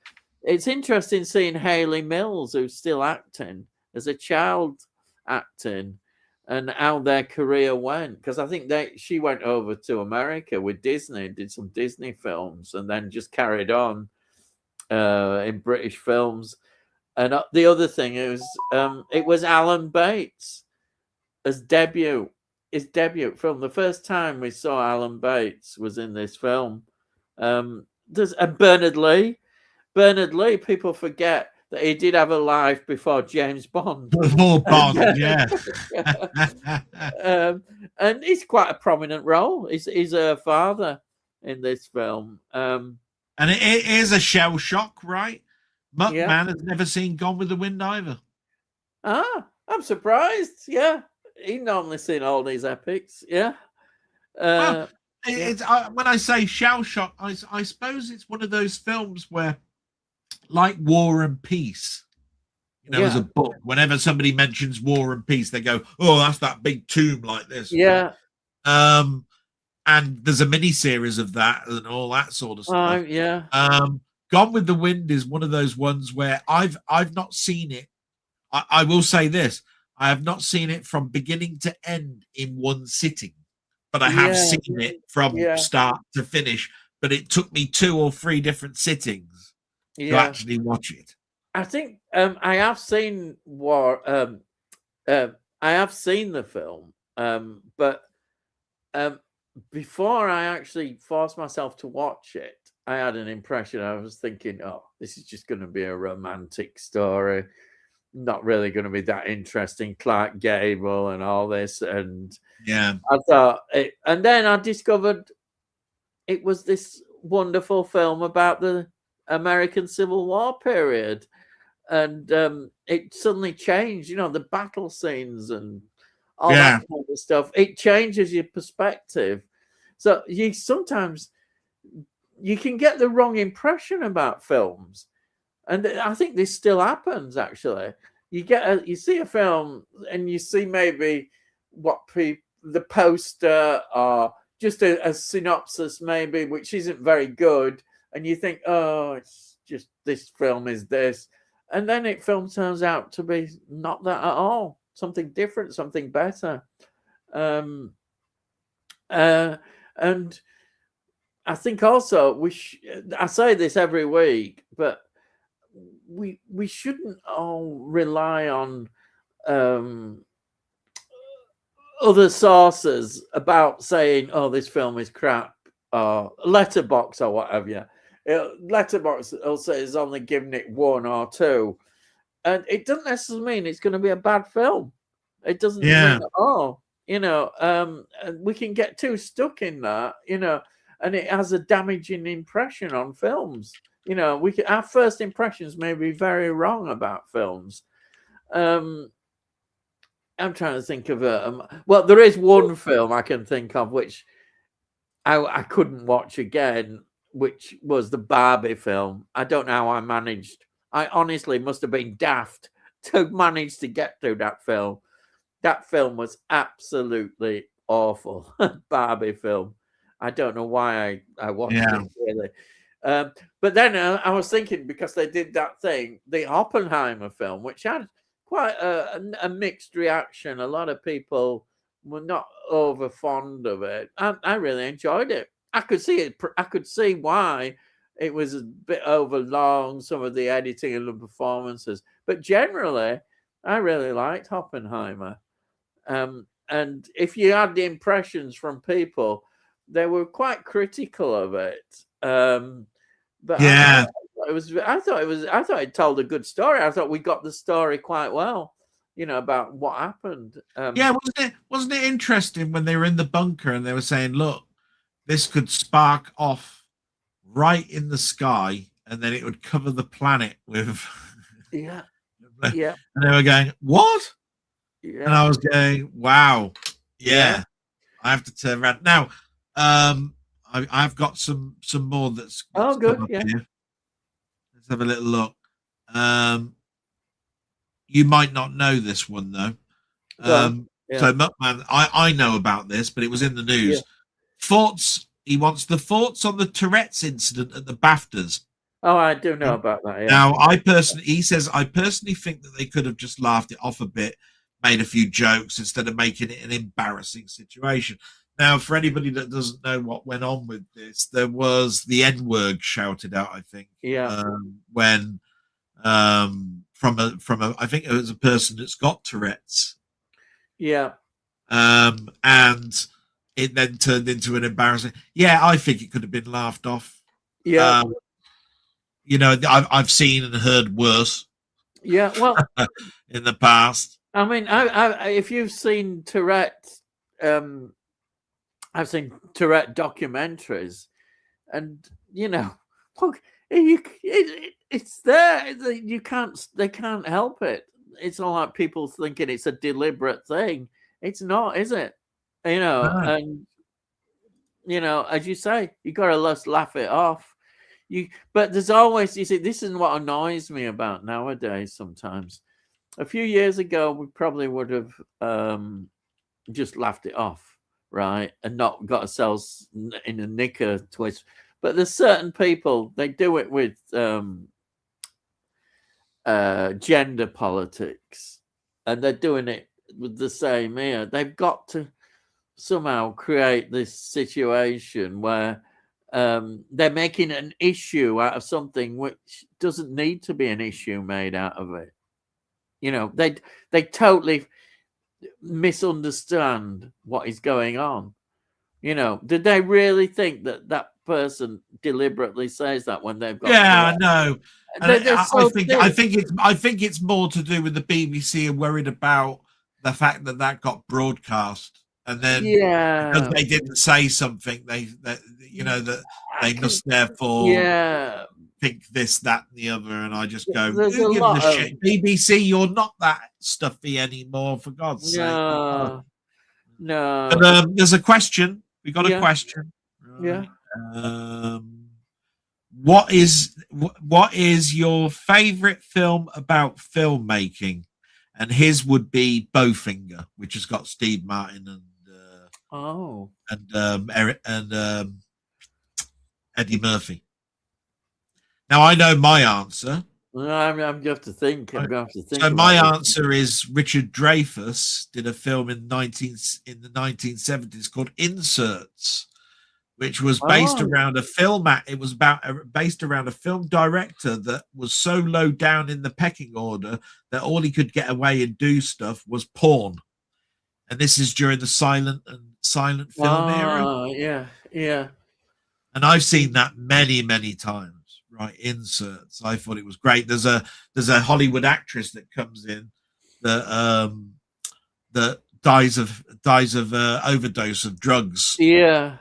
it's interesting seeing Hayley Mills, who's still acting, as a child acting, and how their career went. Because I think she went over to America with Disney, did some Disney films, and then just carried on in British films. And the other thing is, it was Alan Bates as his debut film. The first time we saw Alan Bates was in this film. There's Bernard Lee. Bernard Lee, people forget that he did have a life before James Bond. before Bond, yeah. And he's quite a prominent role. He's a father in this film. And it is a shell shock, right? Yeah. Muckman has never seen Gone with the Wind either. Ah, I'm surprised. Yeah, he normally seen all these epics. Yeah. Well, Yeah. it's when I say shell shock, I suppose it's one of those films where, like War and Peace, as a book, whenever somebody mentions War and Peace, they go, "Oh, that's that big tomb like this." Yeah. And there's a mini series of that and all that sort of stuff. Yeah. Gone with the Wind is one of those ones where I've not seen it. I will say this: I have not seen it from beginning to end in one sitting, but I have seen it from start to finish. But it took me 2 or 3 different sittings to actually watch it. I think I have seen War. I have seen the film, but before I actually forced myself to watch it, I had an impression. I was thinking, oh, this is just going to be a romantic story, not really going to be that interesting. Clark Gable and all this, and yeah, I thought it, and then I discovered it was this wonderful film about the American Civil War period, and it suddenly changed. The battle scenes and all that kind of stuff. It changes your perspective. So sometimes you can get the wrong impression about films, and I think this still happens. Actually, you see a film and you see maybe what the poster or just a synopsis maybe, which isn't very good, and you think, oh, it's just this film is this, and then film turns out to be not that at all. Something different, something better. And I think also I say this every week, but we shouldn't all rely on other sources about saying, oh, this film is crap, or Letterbox or whatever. Letterbox will say it's only giving it 1 or 2. And it doesn't necessarily mean it's going to be a bad film. It doesn't mean at all. And we can get too stuck in that, and it has a damaging impression on films. Our first impressions may be very wrong about films. I'm trying to think of well, there is one film I can think of which I couldn't watch again, which was the Barbie film. I don't know how I managed. I honestly must have been daft to manage to get through that film. That film was absolutely awful. Barbie film. I don't know why I watched Yeah. it really. But then I was thinking, because they did that thing, the Oppenheimer film, which had quite a mixed reaction. A lot of people were not over fond of it. I really enjoyed it. I could see it. I could see why it was a bit over long, some of the editing and the performances. But generally, I really liked Oppenheimer. And if you had the impressions from people, they were quite critical of it. But Yeah. I thought it told a good story. I thought we got the story quite well, about what happened. Yeah, wasn't it interesting when they were in the bunker and they were saying, look, this could spark off right in the sky and then it would cover the planet with Yeah. And Yeah. they were going, what? Yeah. And I was going, wow. Yeah. I have to turn around. Now, I've got some more that's Oh, good. come up Yeah. here. Let's have a little look. You might not know this one though. Yeah. So Muckman, I know about this, but it was in the news. Yeah. Thoughts. He wants the thoughts on the Tourette's incident at the BAFTAs. Oh, I do know about that. Yeah. Now, he says, I personally think that they could have just laughed it off a bit, made a few jokes instead of making it an embarrassing situation. Now, for anybody that doesn't know what went on with this, there was the N-word shouted out, I think. Yeah. When from a I think it was a person that's got Tourette's. Yeah. And it then turned into an embarrassing. Yeah, I think it could have been laughed off. Yeah. I've seen and heard worse. Yeah. Well, in the past. I mean, if you've seen Tourette, I've seen Tourette documentaries, and look, it's there. They can't help it. It's not like people thinking it's a deliberate thing. It's not, is it? Right. And as you say, you got to just laugh it off. But there's always, you see, this is what annoys me about nowadays. Sometimes, a few years ago, we probably would have just laughed it off, right, and not got ourselves in a knicker twist. But there's certain people, they do it with gender politics, and they're doing it with the same here. They've got to somehow create this situation where they're making an issue out of something which doesn't need to be an issue made out of it. They totally misunderstand what is going on. Did they really think that person deliberately says that when they've got? Yeah, no. So I think it's more to do with the BBC and worried about the fact that got broadcast, and then because they didn't say something, that they must therefore think this, that, and the other. And I just go, who gives a shit? BBC, you're not that stuffy anymore, for God's sake. No. But there's a question. We got a question. Right. Yeah. What is your favorite film about filmmaking? And his would be Bowfinger, which has got Steve Martin and Eric and Eddie Murphy. Now I know my answer. I'm going to have to think. So my answer is Richard Dreyfuss did a film in the 1970s called Inserts, which was based around a film. It was based around a film director that was so low down in the pecking order that all he could get away and do stuff was porn. And this is during the silent film era. Yeah. And I've seen that many, many times. Right, Inserts. I thought it was great. There's a Hollywood actress that comes in that dies of overdose of drugs. Yeah.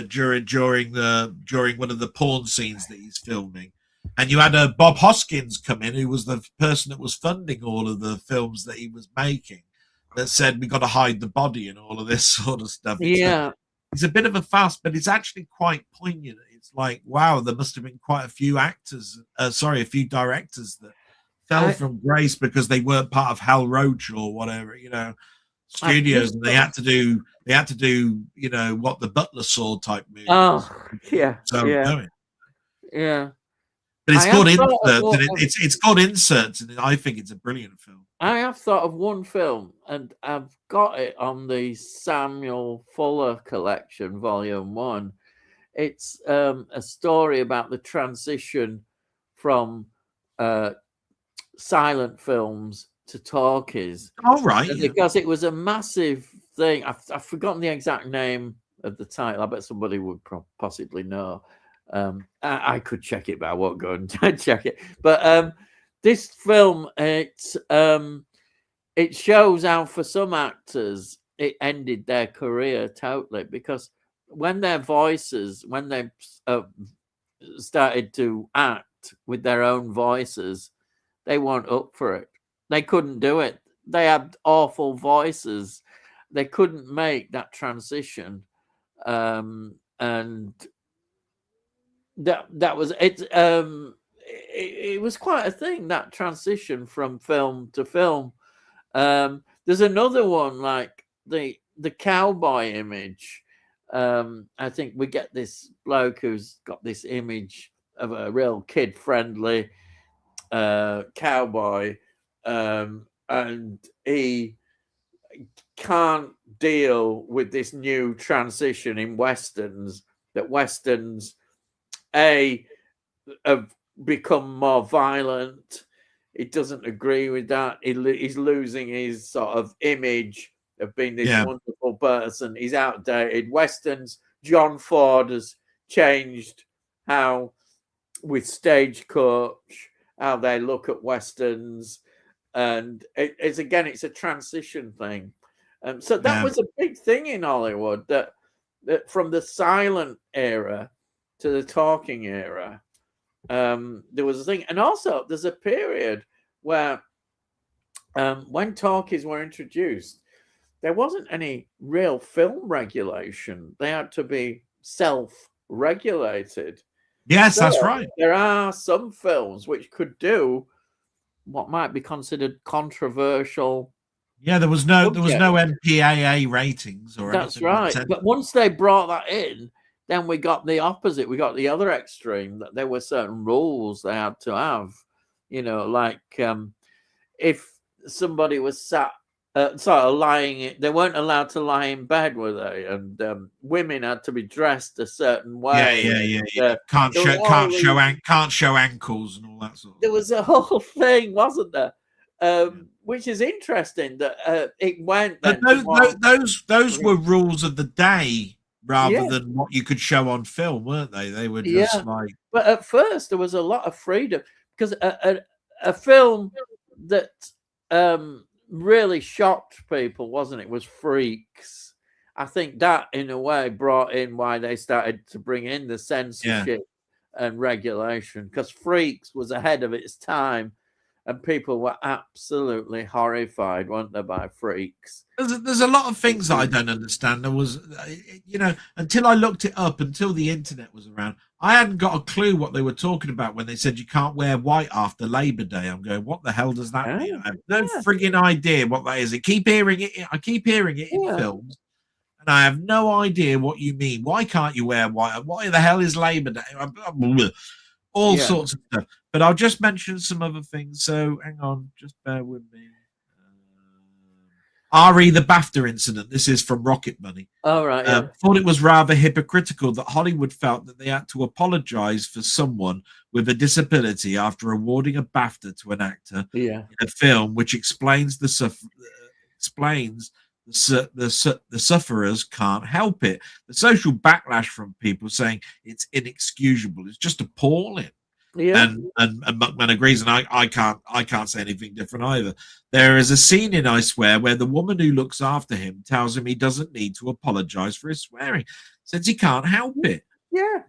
During one of the porn scenes that he's filming, and you had Bob Hoskins come in, who was the person that was funding all of the films that he was making, that said we got to hide the body and all of this sort of stuff. It's a bit of a fuss, but it's actually quite poignant. it's like, wow, there must have been quite a few a few directors that fell from grace because they weren't part of Hal Roach or whatever, studios, and they had to do what the Butler saw type movies. Oh, yeah, So yeah, yeah. but it's got inserts, and it's got inserts, and I think it's a brilliant film. I have thought of one film, and I've got it on the Samuel Fuller collection, Volume 1. It's a story about the transition from silent films to talkies. Oh, right. Because it was a massive thing. I've forgotten the exact name of the title. I bet somebody would possibly know. I could check it, but I won't go and check it. But this film, it shows how for some actors it ended their career totally, because when they started to act with their own voices, they weren't up for it. They couldn't do it. They had awful voices. They couldn't make that transition, and that was it. It was quite a thing, that transition from film to film. There's another one like the cowboy image. I think we get this bloke who's got this image of a real kid-friendly cowboy, and he can't deal with this new transition in westerns, that westerns have become more violent. He doesn't agree with that. He's losing his sort of image of being this wonderful person. He's outdated. Westerns, John Ford has changed how, with Stagecoach, how they look at westerns, and it's a transition thing. So that was a big thing in Hollywood, that from the silent era to the talking era, there was a thing. And also there's a period where when talkies were introduced, there wasn't any real film regulation. They had to be self-regulated. Yes, so that's right. There are some films which could do what might be considered controversial. Yeah, there was no MPAA ratings or anything. That's right. But once they brought that in, then we got the opposite. We got the other extreme, that there were certain rules they had to have. Like if somebody was sat sort of lying, they weren't allowed to lie in bed, were they? And women had to be dressed a certain way. Yeah. Can't show ankles and all that sort of. There was a whole thing, wasn't there? Which is interesting that it went. But those were rules of the day rather than what you could show on film, weren't they? They were just like. But at first, there was a lot of freedom, because a film that really shocked people, wasn't it, was Freaks. I think that in a way brought in why they started to bring in the censorship and regulation, because Freaks was ahead of its time, and people were absolutely horrified, weren't they, by Freaks. There's a lot of things that I don't understand. There was, until I looked it up, until the internet was around, I hadn't got a clue what they were talking about when they said you can't wear white after Labor Day. I'm going, what the hell does that mean? I have no frigging idea what that is. I keep hearing it in films, and I have no idea what you mean. Why can't you wear white? What the hell is Labor Day? All sorts of stuff. But I'll just mention some other things. So hang on, just bear with me. RE the BAFTA incident. This is from Rocket Money. Oh, right. Thought it was rather hypocritical that Hollywood felt that they had to apologize for someone with a disability after awarding a BAFTA to an actor in a film which explains the sufferers can't help it. The social backlash from people saying it's inexcusable is just appalling. And Muckman agrees, and I can't say anything different either. There is a scene in I Swear where the woman who looks after him tells him he doesn't need to apologize for his swearing, since he can't help it. I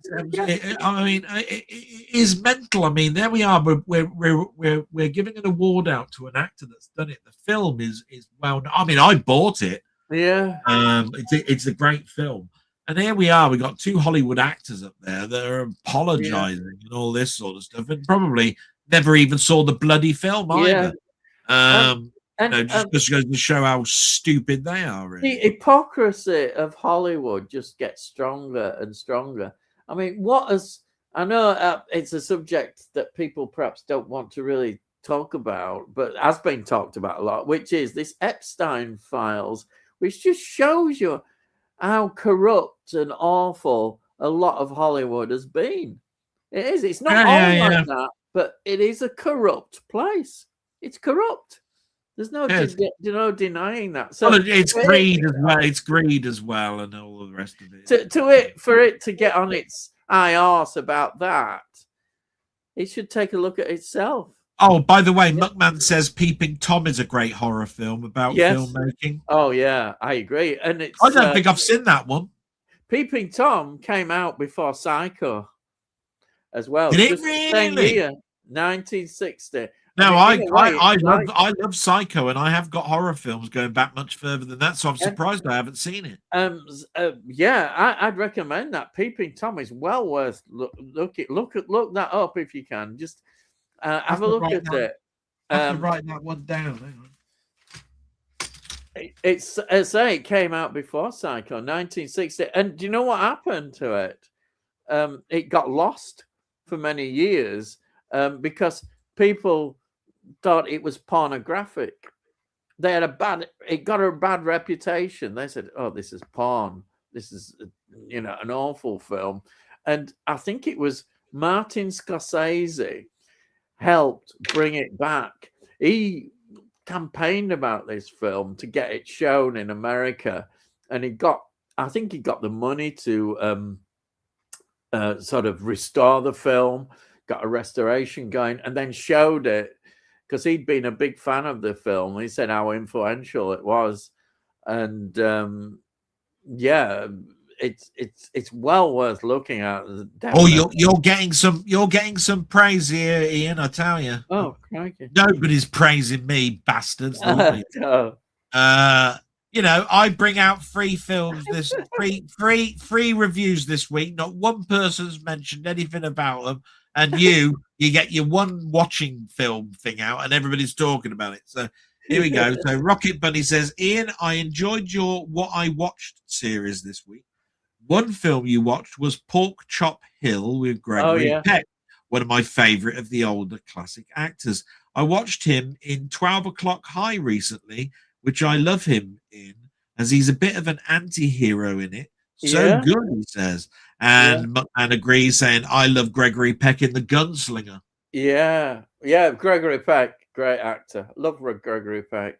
mean, it is mental. I mean, there we are. We're giving an award out to an actor that's done it. The film is well. I mean, I bought it. Yeah. It's a great film. And here we are. We got two Hollywood actors up there that are Yeah. apologizing and all this sort of stuff, and probably never even saw the bloody film Yeah. either. And Just goes to show how stupid they are, the really. hypocrisy of Hollywood just gets stronger and stronger. I mean, I know it's a subject that people perhaps don't want to really talk about, but has been talked about a lot, which is this Epstein files, which just shows you how corrupt and awful a lot of Hollywood has been. It is. It's not all like that, but it is a corrupt place. It's corrupt. There's no denying that. So it's greed as well. It's greed as well, and all the rest of it. For it to get on its high arse about that, it should take a look at itself. Oh, by the way, Muckman says Peeping Tom is a great horror film about filmmaking. Oh yeah, I agree. And I don't think I've seen that one. Peeping Tom came out before Psycho as well. Did it really? Same year, 1960. No, I love Psycho, and I have got horror films going back much further than that, so I'm surprised I haven't seen it. I'd recommend that. Peeping Tom is well worth look that up if you can. Just have a look at it. I have to write that one down. Hang on. It's as I say, it came out before Psycho, 1960, and do you know what happened to it? It got lost for many years because people thought it was pornographic. It got a bad reputation. They said, "Oh, this is porn. This is, an awful film." And I think it was Martin Scorsese helped bring it back. He campaigned about this film to get it shown in America, and I think he got the money to sort of restore the film, got a restoration going, and then showed it because he'd been a big fan of the film. He said how influential it was, and it's well worth looking at. Definitely. Oh, you're getting some praise here, Ian. I tell you. Oh, crikey. Nobody's praising me, bastards. Oh. I bring out free films this free reviews this week. Not one person's mentioned anything about them, and you get your one watching film thing out, and everybody's talking about it. So here we go. So Rocket Bunny says, Ian, I enjoyed your What I Watched series this week. One film you watched was Pork Chop Hill with Gregory Peck, one of my favorite of the older classic actors. I watched him in 12 O'Clock High recently, which I love him in, as he's a bit of an anti-hero in it. So good, he says. And Muckman agrees, saying, I love Gregory Peck in The Gunslinger. Yeah, Gregory Peck, great actor. Love Gregory Peck.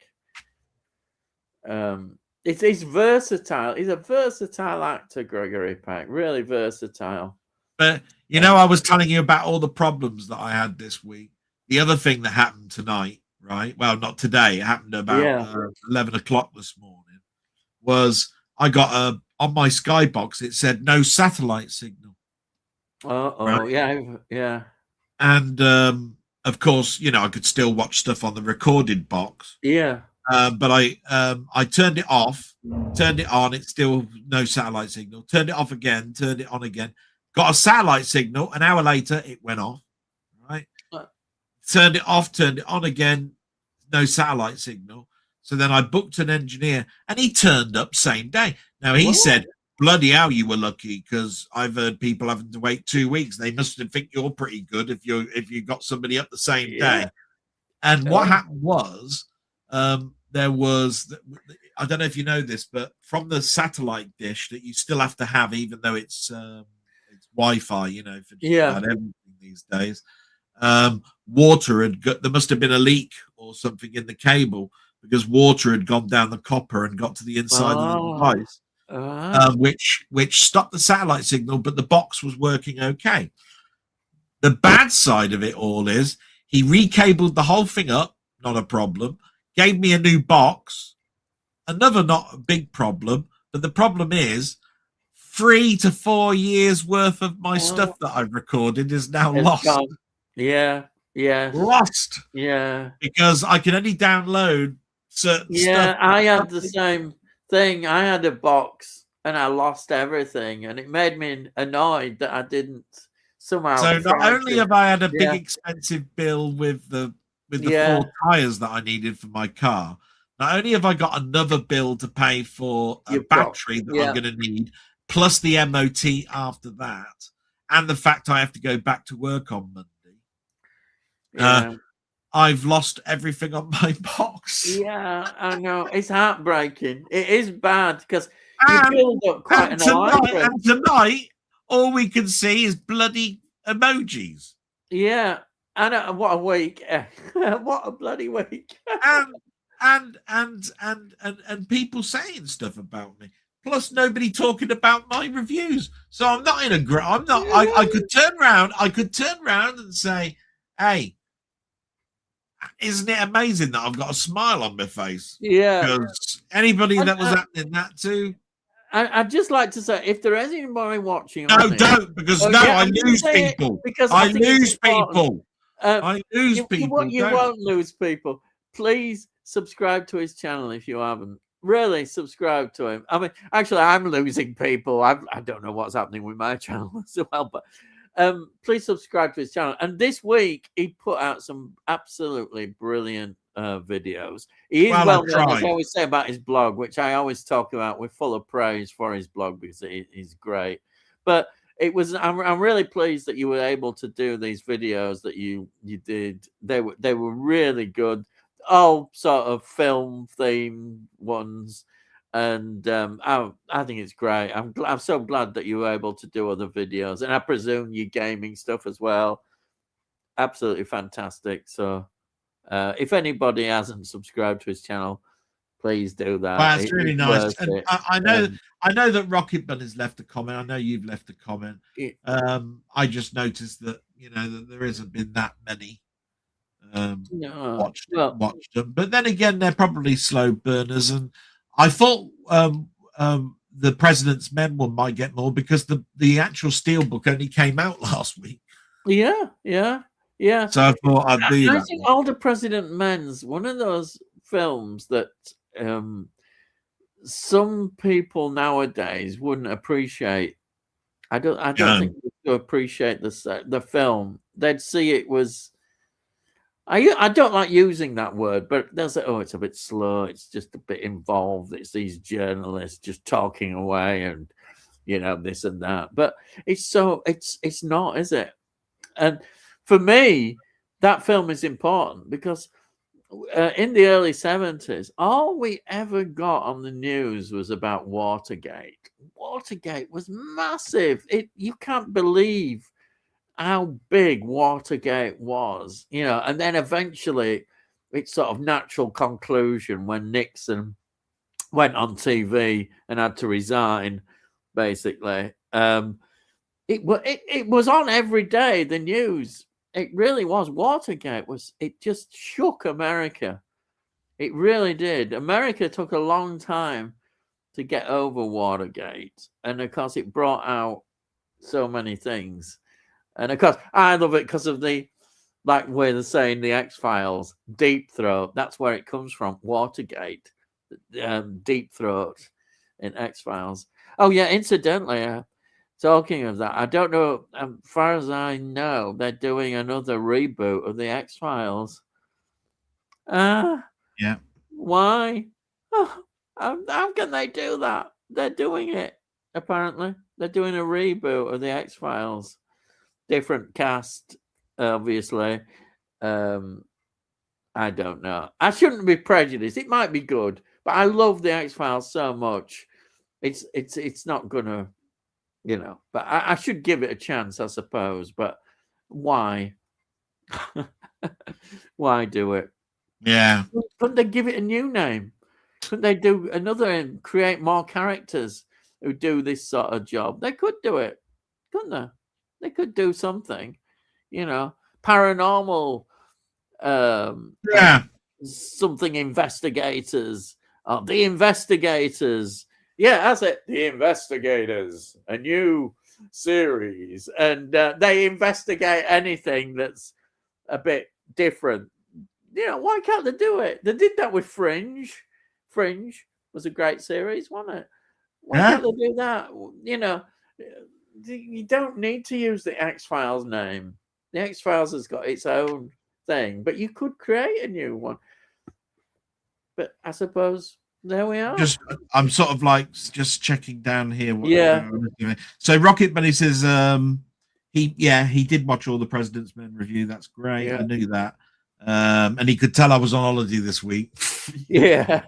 He's versatile. He's a versatile actor, Gregory Peck. Really versatile. But, I was telling you about all the problems that I had this week. The other thing that happened tonight, right? Well, not today. It happened about 11 o'clock this morning. Was I got on my Skybox, it said no satellite signal. Yeah. And, of course, I could still watch stuff on the recorded box. Yeah. But I turned it off, turned it on. It's still no satellite signal. Turned it off again, turned it on again. Got a satellite signal. An hour later, it went off. Right. Turned it off, turned it on again. No satellite signal. So then I booked an engineer, and he turned up same day. Now he said, "Bloody hell, you were lucky, because I've heard people having to wait 2 weeks. They must think you're pretty good if you got somebody up the same day." And what happened was. There was, I don't know if you know this, but from the satellite dish that you still have to have, even though it's Wi-Fi, for just about everything these days. Water there must have been a leak or something in the cable, because water had gone down the copper and got to the inside of the device, which stopped the satellite signal, but the box was working okay. The bad side of it all is he recabled the whole thing up, not a problem. Gave me a new box, another not a big problem, but the problem is 3 to 4 years worth of my stuff that I've recorded is now lost. Gone. Yeah. Lost. Yeah. Because I can only download certain stuff. Yeah, I had the same thing. I had a box and I lost everything, and it made me annoyed that I didn't somehow So not try only to. have I had a big Yeah, expensive bill with the yeah, 4 tires that I needed for my car, not only have I got another bill to pay for a you've got. battery that I'm Yeah, going to need, plus the MOT after that, and the fact I have to go back to work on Monday. Uh, yeah. I've lost everything on my box. Yeah, I know. It's heartbreaking. It is bad because you And build up quite an library. tonight, all we can see is bloody emojis. Yeah, I know. What a week! What a bloody week! And and people saying stuff about me. Plus, nobody talking about my reviews. So I'm not in a. I'm not. I could turn around. I could turn around and say, "Hey, isn't it amazing that I've got a smile on my face?" Yeah, Because anybody and, that was happening that to, I'd just like to say, if there is anybody watching no, on it, don't, because oh no, yeah, I I'm going to lose say it people. because I I think it's lose important. people. I lose people. You Don't. won't lose people. Please subscribe to his channel if you haven't. Really subscribe to him. I mean, actually, I'm losing people. I don't know what's happening with my channel as well, but please subscribe to his channel. And this week, he put out some absolutely brilliant videos. He is Well, I well known, as I tried. always say about his blog, which I always talk about. We're full of praise for his blog because he's great. But it was I'm really pleased that you were able to do these videos that you did. They were really good, all sort of film themed ones, and I think it's great. I'm so glad that you were able to do other videos, and I presume you gaming stuff as well. Absolutely fantastic. So if anybody hasn't subscribed to his channel, please do that. Well, it's really It's nice, worth and it. I know that Rocket Bunny's left a comment. I know you've left a comment. It, I just noticed that that there hasn't been that many no, well, watched them, but then again, they're probably slow burners. And I thought the President's Men one might get more because the actual Steelbook only came out last week. yeah, yeah, yeah. So I thought I'd do I that think one. All the President Men's one of those films that some people nowadays wouldn't appreciate. I don't think they appreciate the film. They'd see it was. I don't like using that word, but they'll say, "Oh, it's a bit slow. It's just a bit involved. It's these journalists just talking away, and this and that." But it's not, is it? And for me, that film is important because in the early 70s, all we ever got on the news was about Watergate. Watergate was massive. You can't believe how big Watergate was, and then eventually it's sort of natural conclusion when Nixon went on TV and had to resign, basically. It was on every day, the news. It really was. Watergate it just shook America. It really did. America took a long time to get over Watergate. And of course, it brought out so many things. And of course, I love it because of like way they're saying, the X-Files, Deep Throat. That's where it comes from, Watergate, Deep Throat in X-Files. Oh, yeah, incidentally, talking of that, I don't know, as far as I know, they're doing another reboot of the X-Files. Yeah. Why? Oh, how can they do that? They're doing it, apparently. They're doing a reboot of the X-Files. Different cast, obviously. I don't know. I shouldn't be prejudiced. It might be good, but I love the X-Files so much. It's not gonna, but I should give it a chance, I suppose. But why? Why do it? Yeah. Couldn't they give it a new name? Couldn't they do another and create more characters who do this sort of job? They could do it, couldn't they? They could do something, paranormal, Yeah. something investigators. Oh, the investigators. Yeah, that's it. The investigators, a new series, and they investigate anything that's a bit different. Why can't they do it? They did that with Fringe. Fringe was a great series, wasn't it? Why can't they do that? You know, you don't need to use the X-Files name. The X-Files has got its own thing, but you could create a new one. But I suppose there we are. I'm sort of like just checking down here. Yeah. So Rocket Bunny says he did watch all the President's Men review. That's great. Yeah. I knew that. And he could tell I was on holiday this week. Yeah.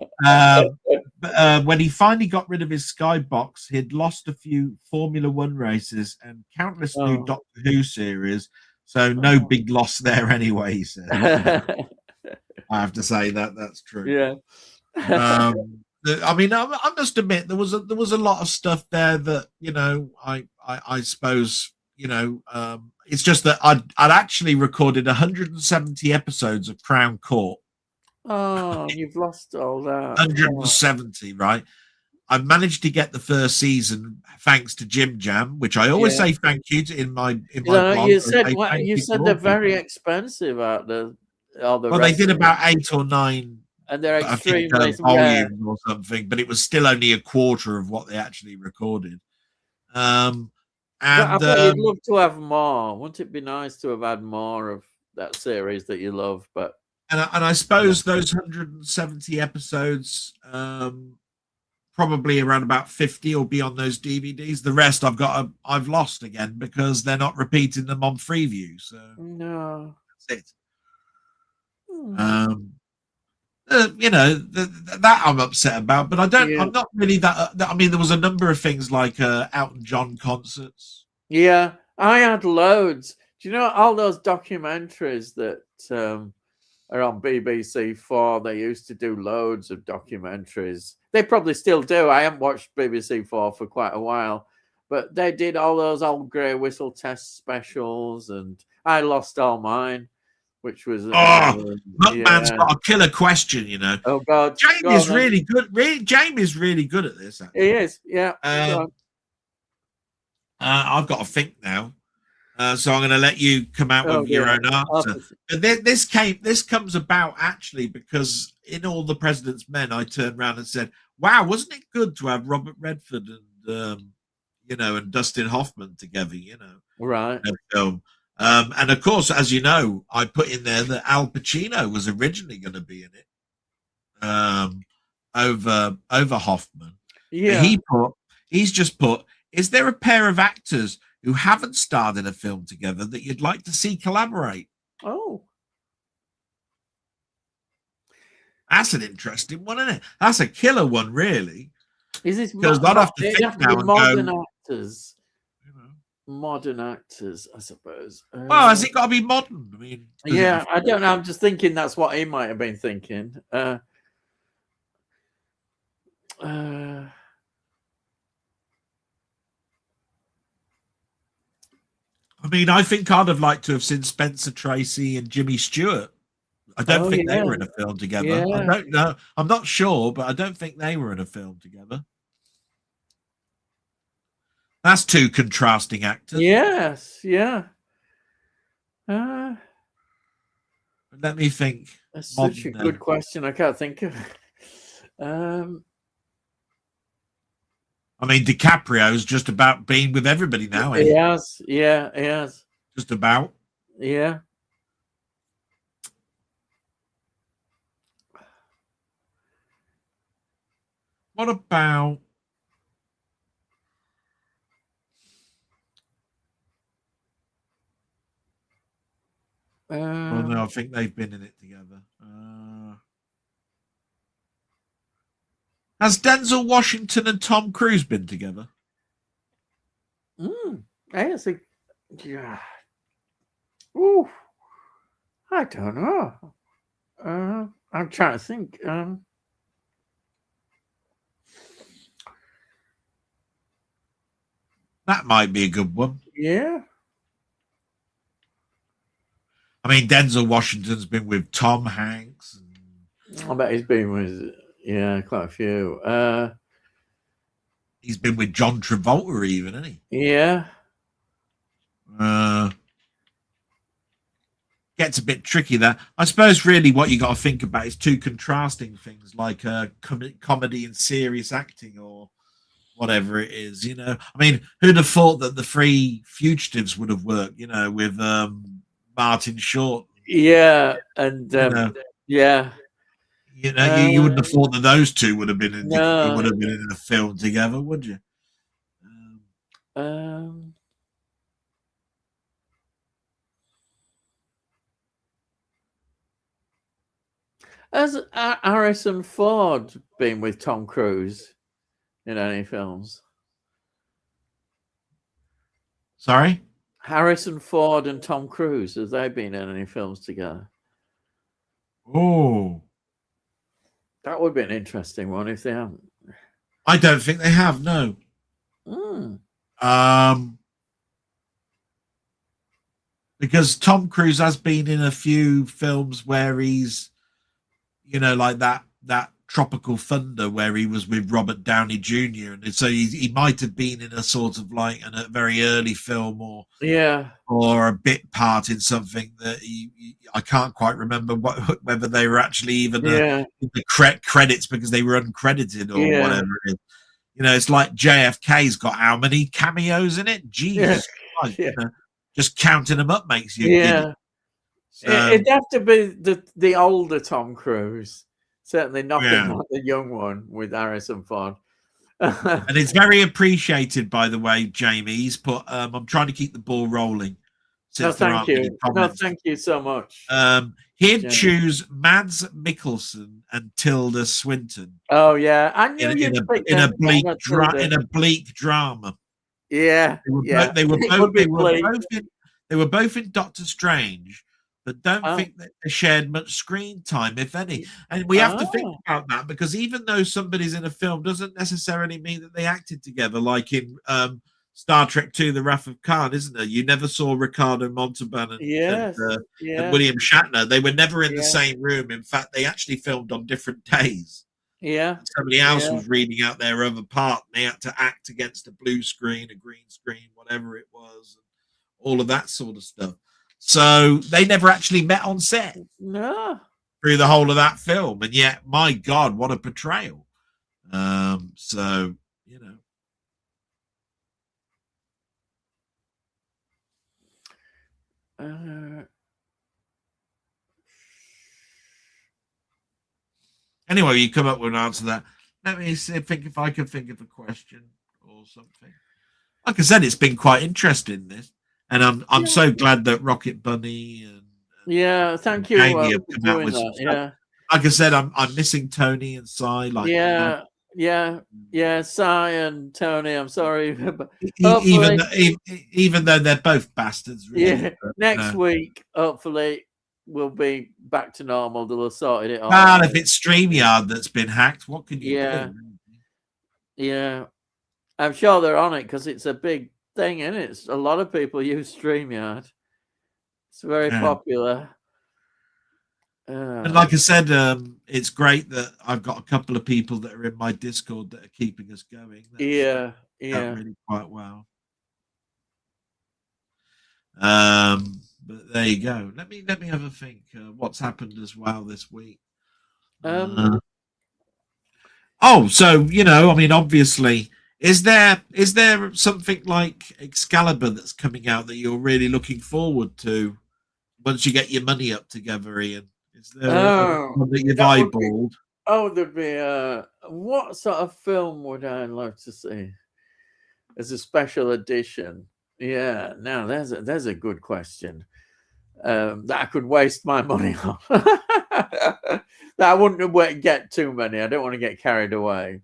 But when he finally got rid of his skybox, he'd lost a few Formula One races and countless new Doctor Who series. So no big loss there anyway, he said. I have to say that's true. Yeah. I mean, I must admit there was a lot of stuff there that, you know, I suppose, you know, it's just that I'd actually recorded 170 episodes of Crown Court. Oh, you've lost all that. 170, right? I managed to get the first season thanks to Jim Jam, which I always say thank you to in my blog. You said they're very expensive out there. Well, they did about 8 or 9, and they're extremely volumes or something, but it was still only a quarter of what they actually recorded. And I thought you'd love to have more. Wouldn't it be nice to have had more of that series that you love? But and I suppose those 170 episodes, probably around about 50 will be on those DVDs. The rest I've lost again because they're not repeating them on Freeview. So no, that's it. You know, that I'm upset about, but I'm not really that. I mean, there was a number of things like Elton John concerts. Yeah, I had loads. Do you know all those documentaries that are on BBC4? They used to do loads of documentaries. They probably still do. I haven't watched BBC4 for quite a while, but they did all those old Grey Whistle Test specials, and I lost all mine. Which was Muckman's got a killer question, you know. Oh God, Jamie's really good. Jamie's really good at this. Actually. He is, yeah. I've got to think now, so I'm going to let you come out with your own answer. This comes about actually because in All the President's Men, I turned around and said, "Wow, wasn't it good to have Robert Redford and you know, and Dustin Hoffman together? You know, right? In a film." And of course, as you know, I put in there that Al Pacino was originally going to be in it over Hoffman. Yeah, he's just put. Is there a pair of actors who haven't starred in a film together that you'd like to see collaborate? Oh, that's an interesting one, isn't it? That's a killer one, really. Is this because I'd have to think now and modern go, actors? Modern actors, I suppose. Well, has it got to be modern? I mean, yeah, I don't know. I'm just thinking that's what he might have been thinking. I mean, I think I'd have liked to have seen Spencer Tracy and Jimmy Stewart. I don't think they were in a film together. Yeah. I don't know. I'm not sure, but I don't think they were in a film together. That's two contrasting actors. Yes, yeah. Let me think. That's such a good question. I can't think of. I mean, DiCaprio's just about being with everybody now. He has, yeah, he has. Just about. Yeah. What about? Well, no, I think they've been in it together. Has Denzel Washington and Tom Cruise been together? I think, yeah. Ooh, I don't know. I'm trying to think. That might be a good one. Yeah. I mean, Denzel Washington's been with Tom Hanks. I bet he's been with, quite a few. He's been with John Travolta even, hasn't he? Yeah. Gets a bit tricky there. I suppose really what you got to think about is two contrasting things like comedy and serious acting, or whatever it is, you know. I mean, who'd have thought that the Three Fugitives would have worked, you know, with Martin Short? Yeah, and You know, yeah, you wouldn't have thought that those two would have been no. in a film together, would you? Um, has Harrison Ford been with Tom Cruise in any films? Sorry? Harrison Ford and Tom Cruise, have they been in any films together? Oh, That would be an interesting one if they haven't. I don't think they have. No. Mm. Because Tom Cruise has been in a few films where he's, you know, like that Tropical Thunder where he was with Robert Downey Jr. And so he might have been in a sort of like a very early film or a bit part in something that I can't quite remember whether they were actually even in the credits because they were uncredited or whatever it is. You know, it's like JFK's got how many cameos in it? Jesus, you know, just counting them up makes you giddy. So, it'd have to be the older Tom Cruise. Certainly nothing like the young one with Harrison Ford. And it's very appreciated, by the way, Jamie. He's put, I'm trying to keep the ball rolling. Thank you. No, thank you so much. He'd choose Mads Mikkelsen and Tilda Swinton. Oh yeah, I knew in a bleak drama. Yeah, they were both in Doctor Strange, but don't think that they shared much screen time, if any. And we have to think about that because even though somebody's in a film doesn't necessarily mean that they acted together, like in Star Trek II, The Wrath of Khan, isn't there? You never saw Ricardo Montalban and William Shatner. They were never in the same room. In fact, they actually filmed on different days. Yeah. Somebody else was reading out their other part, and they had to act against a blue screen, a green screen, whatever it was, all of that sort of stuff. So they never actually met on set. No. Through the whole of that film, and yet, my God, what a portrayal! So you know. Anyway, you come up with an answer to that. Let me think if I can think of a question or something. Like I said, it's been quite interesting, this, and I'm so glad that Rocket Bunny and thank you Jamie have come out with that. Yeah. Like I said, I'm missing Tony and Cy. Like Cy and Tony. I'm sorry, but even though they're both bastards. Really, yeah. Next week, hopefully, we'll be back to normal. They'll have sorted it all. Well, if it's StreamYard that's been hacked, what can you do? Yeah, I'm sure they're on it because it's a big thing, isn't it? A lot of people use StreamYard. It's very popular. And like I said, it's great that I've got a couple of people that are in my Discord that are keeping us going. That's really quite well. But there you go. Let me have a think. What's happened as well this week? So you know, I mean, obviously, is there something like Excalibur that's coming out that you're really looking forward to once you get your money up together, Ian? Is there one that you've eyeballed? There'd be what sort of film would I love to see as a special edition? Yeah, now there's a good question that I could waste my money on. That I wouldn't get too many. I don't want to get carried away.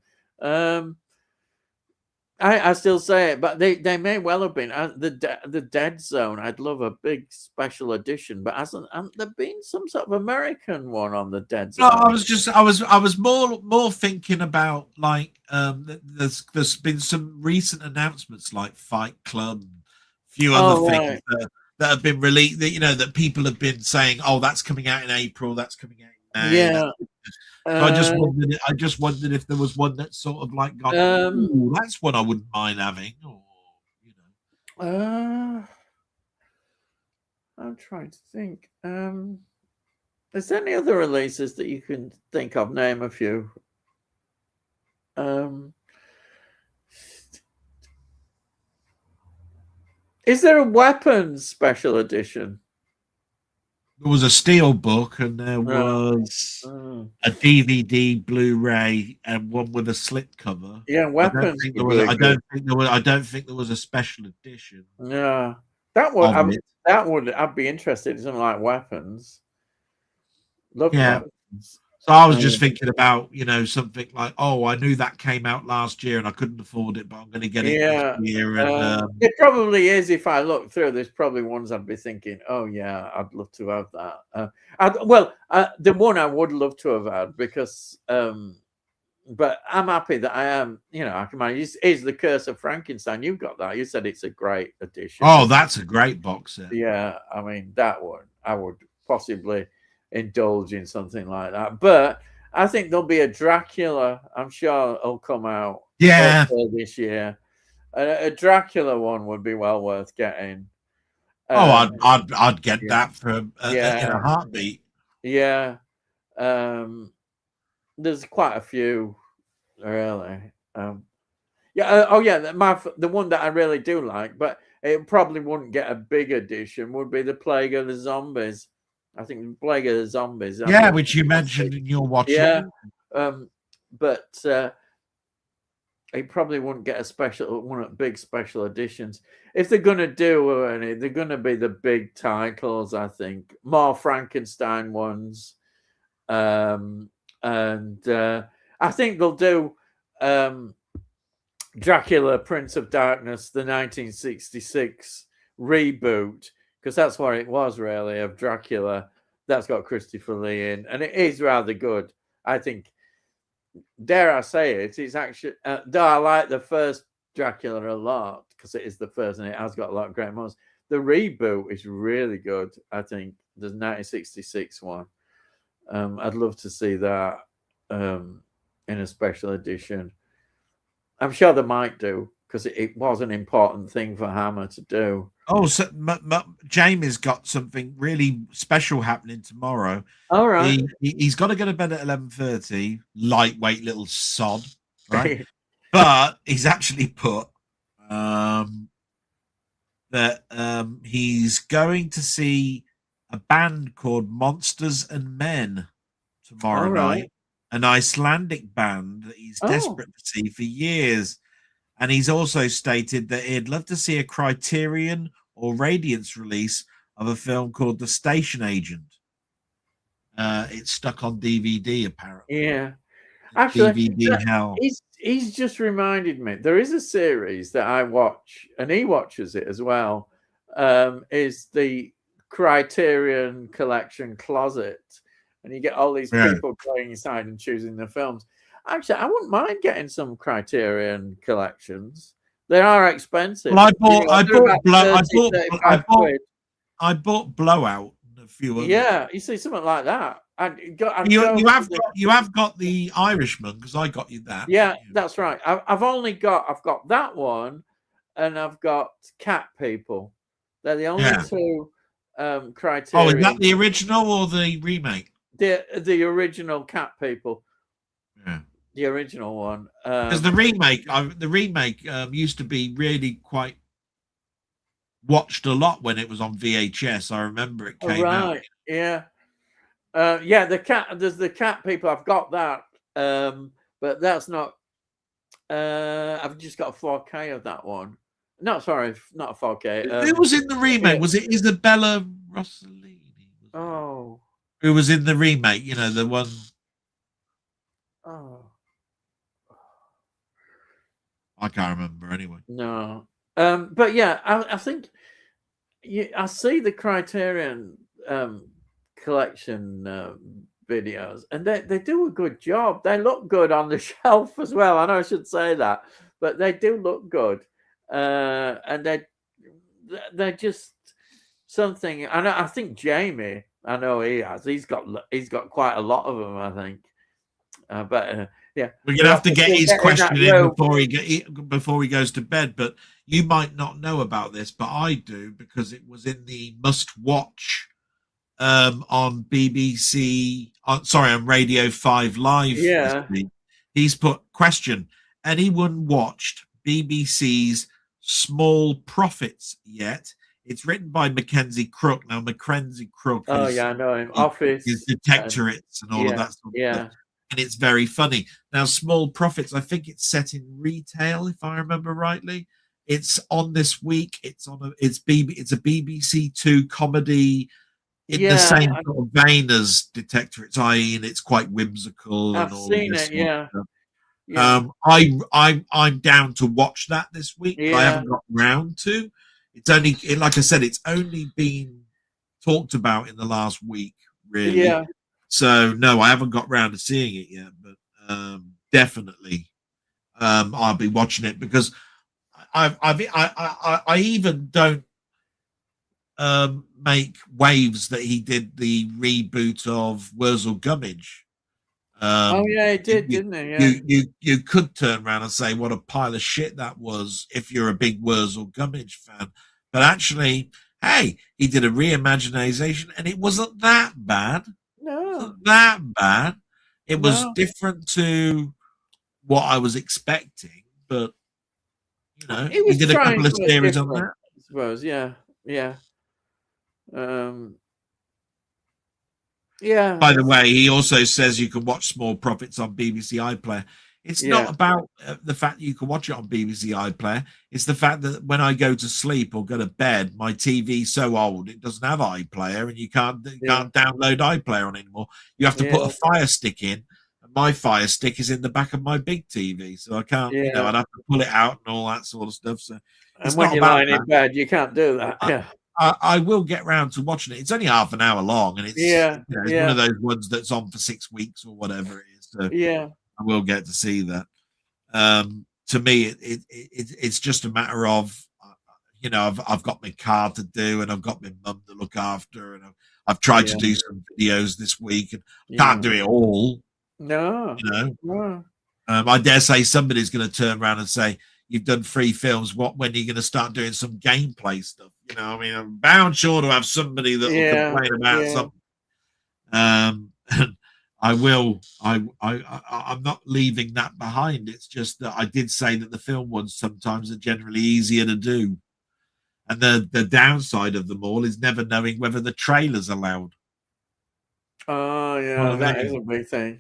I still say it, but they may well have been the Dead Zone. I'd love a big special edition, but hasn't there been some sort of American one on the Dead Zone? No, I was more thinking about like there's been some recent announcements like Fight Club, a few other things that have been released. That you know that people have been saying, oh, that's coming out in April, that's coming out in May. Yeah. So I just wondered if there was one that sort of like got. Ooh, that's one I wouldn't mind having, or you know. I'm trying to think. Is there any other releases that you can think of? Name a few. Is there a weapons special edition? There was a steel book, and there Oh, was a DVD, Blu-ray, and one with a slip cover. yeah, I don't weapons think there would was. be a I good. don't think there was. I don't think there was a special edition Yeah, that would. of it. I'd be interested in something like weapons. Love Yeah. weapons. So I was just thinking about, something like, oh, I knew that came out last year and I couldn't afford it, but I'm going to get it this year. And it probably is. If I look through, there's probably ones I'd be thinking, oh yeah, I'd love to have that. The one I would love to have had because, but I'm happy that I am. I can manage. Is the Curse of Frankenstein? You've got that. You said it's a great edition. oh, that's a great box set. Yeah, I mean that one I would possibly indulge in something like that. But I think there'll be a Dracula. I'm sure it'll come out. Yeah. This year. A Dracula one would be well worth getting. Oh, I'd get that for in a heartbeat. Yeah. There's quite a few, really. The one that I really do like, but it probably wouldn't get a big edition, would be the Plague of the Zombies. I think the Plague of the Zombies. Yeah, which you mentioned in your watch. Yeah. But it probably wouldn't get one of big special editions. If they're going to do any, they're going to be the big titles, I think. More Frankenstein ones. And I think they'll do Dracula, Prince of Darkness, the 1966 reboot, because that's what it was, really, of Dracula. That's got Christopher Lee in, and it is rather good, I think. Dare I say it, it's actually, though I like the first Dracula a lot, because it is the first and it has got a lot of great moments, the reboot is really good, I think. The 1966 one. I'd love to see that in a special edition. I'm sure they might do, because it was an important thing for Hammer to do. Oh, so Jamie's got something really special happening tomorrow. All right. He's got to go to bed at 11:30. Lightweight little sod, right? But he's actually put that he's going to see a band called Monsters and Men tomorrow night, an Icelandic band that he's desperate to see for years. And he's also stated that he'd love to see a Criterion or Radiance release of a film called The Station Agent. It's stuck on DVD, apparently. Yeah. Actually, DVD hell. He's just reminded me. There is a series that I watch, and he watches it as well. Is the Criterion Collection Closet. And you get all these people going inside and choosing the films. Actually, I wouldn't mind getting some Criterion collections. They are expensive. Well, I bought Blowout and a few others. Yeah, you see something like that. You have got the Irishman, because I got you that. Yeah, that's right. I've got that one, and I've got Cat People. They're the only two Criterion. Oh, is that the original or the remake? The original Cat People. Yeah. The original one. Because the remake used to be really quite watched a lot when it was on VHS. I remember it came out. Yeah. There's the Cat People. I've got that. But that's not I've just got a 4K of that one. No, sorry, not a 4K. Who was in the remake? Yeah. Was it Isabella Rossellini? Who was in the remake? The one. Oh, I can't remember anyway. No, but yeah, I think I see the Criterion collection videos, and they do a good job. They look good on the shelf as well. I know I should say that, but they do look good, and they're just something. I think Jamie. I know he has. He's got quite a lot of them, I think. Yeah, we're gonna have to get his question in before he goes to bed. But you might not know about this, but I do, because it was in the must watch on BBC. On Radio 5 Live. Yeah, he's put question: anyone watched BBC's Small Profits yet. It's written by Mackenzie Crook. Now, Mackenzie Crook Oh yeah, I know him. is Office. Detectorates and all of Yeah, that sort of yeah, stuff. And it's very funny. Now, Small Profits, I think it's set in retail, if I remember rightly. It's on this week. It's a BBC Two comedy in the yeah. same sort of vein as Detectorates, i.e., and it's quite whimsical and I've all of seen this it. sort of Yeah, stuff. yeah, I'm down to watch that this week, but I yeah, haven't got round to. It's only, like I said, it's only been talked about in the last week, really. yeah. So no, I haven't got round to seeing it yet, but definitely I'll be watching it because I even don't make waves that he did the reboot of Wurzel Gummidge. Oh yeah, he did, You, didn't he? Yeah, you could turn around and say what a pile of shit that was if you're a big Wurzel Gummidge fan, but actually, hey, he did a reimagination and it wasn't that bad. It no, wasn't that bad. It was no. different to what I was expecting, but He he was did a trying couple of something series on different, that. I suppose. Yeah, yeah, um, yeah, By the way, he also says you can watch Small Profits on BBC iPlayer. It's not yeah, about the fact that you can watch it on BBC iPlayer. It's the fact that when I go to sleep or go to bed, my TV's so old it doesn't have iPlayer, and you can't yeah, download iPlayer on anymore. You have to put a yeah, Fire Stick in. And my Fire Stick is in the back of my big TV, so I can't. yeah. I'd have to pull it out and all that sort of stuff. So And it's when not you're about lying in that. bed, you can't do that. I, Yeah, I will get round to watching it. It's only half an hour long, and yeah, it's one yeah, of those ones that's on for 6 weeks or whatever it is. So yeah, I will get to see that. To me, it's just a matter of I've got my car to do, and I've got my mum to look after, and I've tried to yeah, do some videos this week, and can't yeah. do it all. No, You know, no. I dare say somebody's going to turn around and say, "You've done 3 films. When are you going to start doing some gameplay stuff?" I mean, I'm bound sure to have somebody that will Yeah, complain about yeah. something. And I will. I'm not leaving that behind. It's just that I did say that the film ones sometimes are generally easier to do, and the downside of them all is never knowing whether the trailer's allowed. Oh, You know yeah, what I that is mean? a big thing.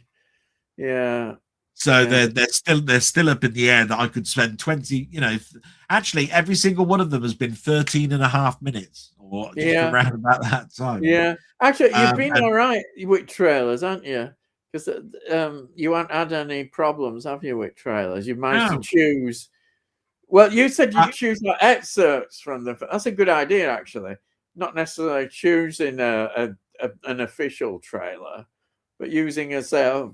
Yeah, So yeah, they're still up in the air that I could spend 20, actually every single one of them has been 13 and a half minutes or just yeah, around about that time. yeah. Actually, you've been And all right with trailers, haven't you? Because you haven't had any problems, have you, with trailers? You've managed to no, choose. Well, you said you I, choose like excerpts from the. That's a good idea, actually. Not necessarily choosing an official trailer, but using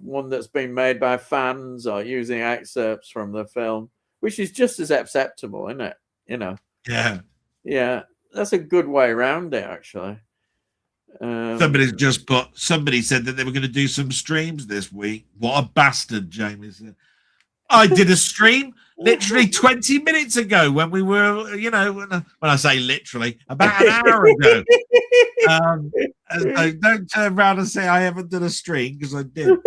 one that's been made by fans or using excerpts from the film, which is just as acceptable, isn't it? yeah. Yeah, that's a good way around it, actually. Somebody said that they were going to do some streams this week. What a bastard, Jamie said. I did a stream literally 20 minutes ago when we were, when I say literally, about an hour ago. And so don't turn around and say I haven't done a stream, because I did.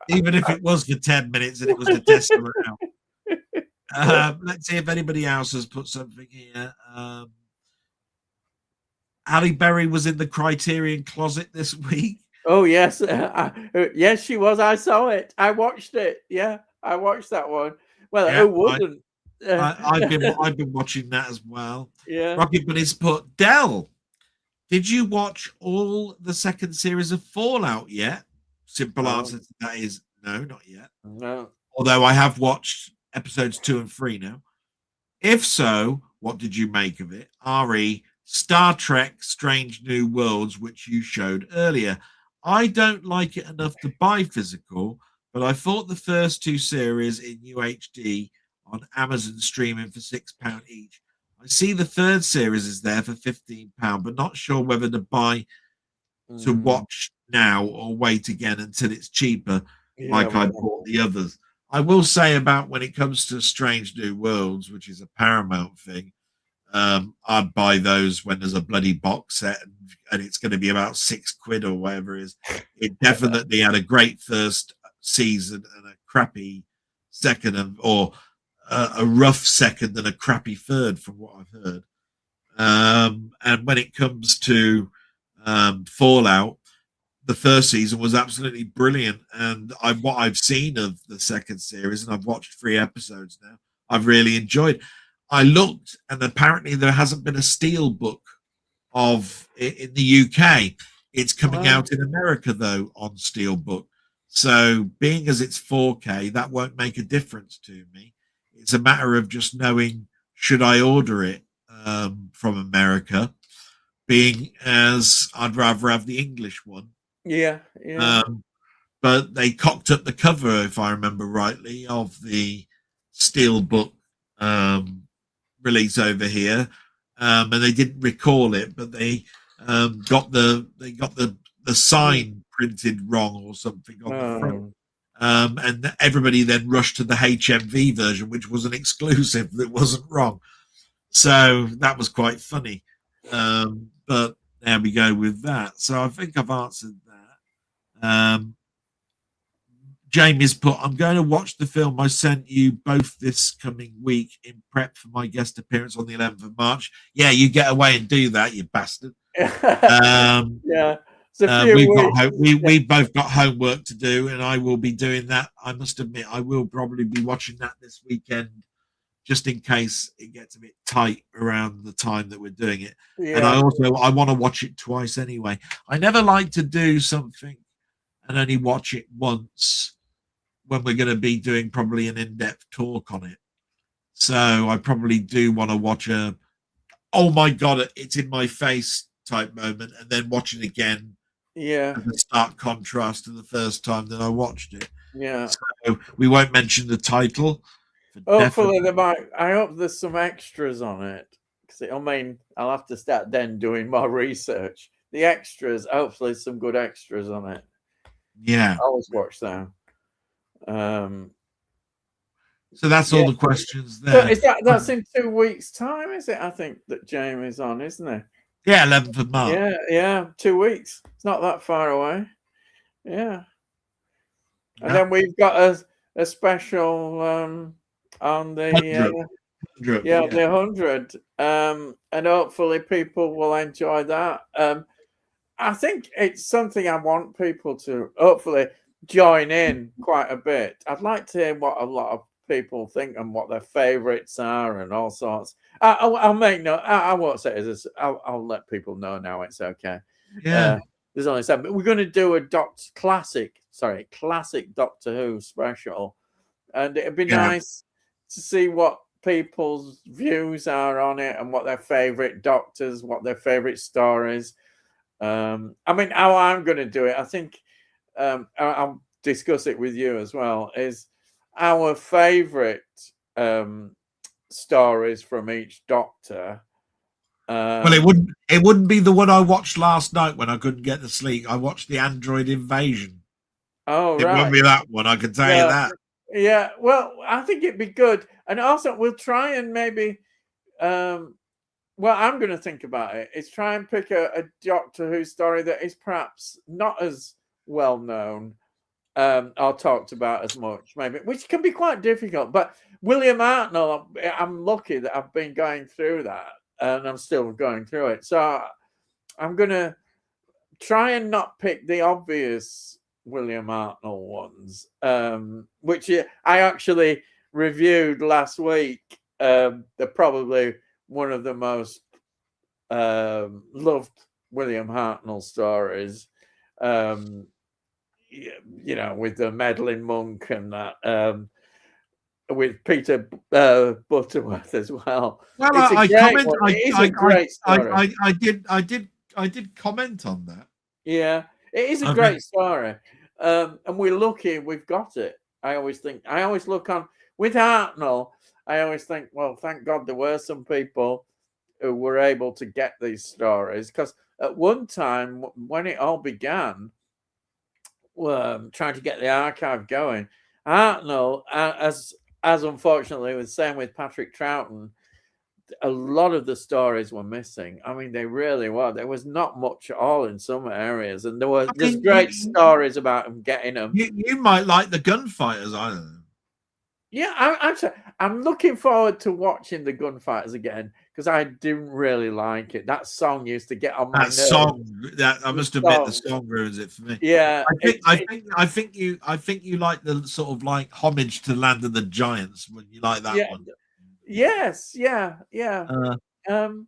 Even if it was for 10 minutes and it was to test them out. Let's see if anybody else has put something here. Halle Berry was in the Criterion Closet this week. Oh yes, yes, she was. I saw it. I watched it. Yeah, I watched that one. Well, Yeah, who wouldn't? I've been watching that as well. Yeah. Rocket Bunny's put Dell. Did you watch all the second series of Fallout yet? Simple answer to that is no, not yet. No. Although I have watched episodes 2 and 3 now. If so, what did you make of it? RE Star Trek Strange New Worlds, which you showed earlier. I don't like it enough to buy physical, but I thought the first 2 series in UHD on Amazon streaming for £6 each. I see the third series is there for £15, but not sure whether to buy to watch now or wait again until it's cheaper, like I bought the others. I will say about when it comes to Strange New Worlds, which is a Paramount thing, I'd buy those when there's a bloody box set and it's going to be about £6 or whatever it is. It definitely had a great first season and a crappy second or a rough second and a crappy third, from what I've heard. And when it comes to Fallout, the first season was absolutely brilliant, and what I've seen of the second series, and I've watched 3 episodes now, I've really enjoyed. I looked, and apparently there hasn't been a steel book of it in the UK. It's coming out in America though on steelbook. So being as it's 4K, that won't make a difference to me. It's a matter of just knowing, should I order it from America, being as I'd rather have the English one. Yeah. But they cocked up the cover, if I remember rightly, of the steelbook release over here, and they didn't recall it, but they got the sign printed wrong or something on the front. And everybody then rushed to the HMV version, which was an exclusive that wasn't wrong. So that was quite funny. But there we go with that. So I think I've answered that. Jamie's put, I'm going to watch the film I sent you both this coming week in prep for my guest appearance on the 11th of March. Yeah, you get away and do that, you bastard. Yeah. We've both got homework to do, and I will be doing that. I must admit, I will probably be watching that this weekend, just in case it gets a bit tight around the time that we're doing it. Yeah. And I want to watch it twice anyway. I never like to do something and only watch it once when we're going to be doing probably an in-depth talk on it. So I probably do want to watch a, oh my God, it's in my face type moment, and then watch it again. Yeah. As a stark contrast to the first time that I watched it. Yeah. So we won't mention the title. Hopefully they might. I hope there's some extras on it. Because I mean, I'll have to start then doing more research. The extras, hopefully some good extras on it. Yeah. I always watch them. So that's all the questions there. So is that's in 2 weeks' time, is it? I think that Jamie's on, isn't it? Yeah, 11th of March. Yeah, 2 weeks. It's not that far away. Yeah. And then we've got a special on the 100. The 100. And hopefully people will enjoy that. I think it's something I want people to hopefully join in quite a bit. I'd like to hear what a lot of people think and what their favorites are and all sorts. I'll make no. I won't say this. I'll let people know now. It's okay. Yeah. There's only 7. But we're going to do a classic Doctor Who special, and it'd be nice to see what people's views are on it and what their favorite Doctors, what their favorite stories. I mean, how I'm going to do it. I think I'll discuss it with you as well. Is our favorite stories from each Doctor. Well, it wouldn't be the one I watched last night when I couldn't get to sleep. I watched the Android Invasion. Oh, it won't be that one. I can tell you that. Yeah, well, I think it'd be good, and also we'll try and maybe. Well, I'm going to think about it. Is try and pick a Doctor Who story that is perhaps not as well known or talked about as much, maybe, which can be quite difficult. But William Hartnell, I'm lucky that I've been going through that, and I'm still going through it. So I'm going to try and not pick the obvious William Hartnell ones, which I actually reviewed last week. They're probably one of the most loved William Hartnell stories. You know, with the Madeline Monk and that, with Peter Butterworth as well. Well, I did comment on that. Yeah, it is a great story, and we're lucky we've got it. I always look on with Hartnell. I always think, well, thank God there were some people who were able to get these stories, because at one time when it all began, trying to get the archive going, Hartnell, as unfortunately was the same with Patrick Troughton, a lot of the stories were missing. I mean, they really were. There was not much at all in some areas, and there's great stories about them getting them. You might like the Gunfighters, I don't know. Yeah, I'm looking forward to watching the gunfighters again because I didn't really like it. That song used to get on my That nerves. song, that I The must admit, the song. song ruins it for me. Yeah, I think you like the sort of like homage to Land of the Giants when you like that yeah, one. yes, yeah, yeah. Uh, Um,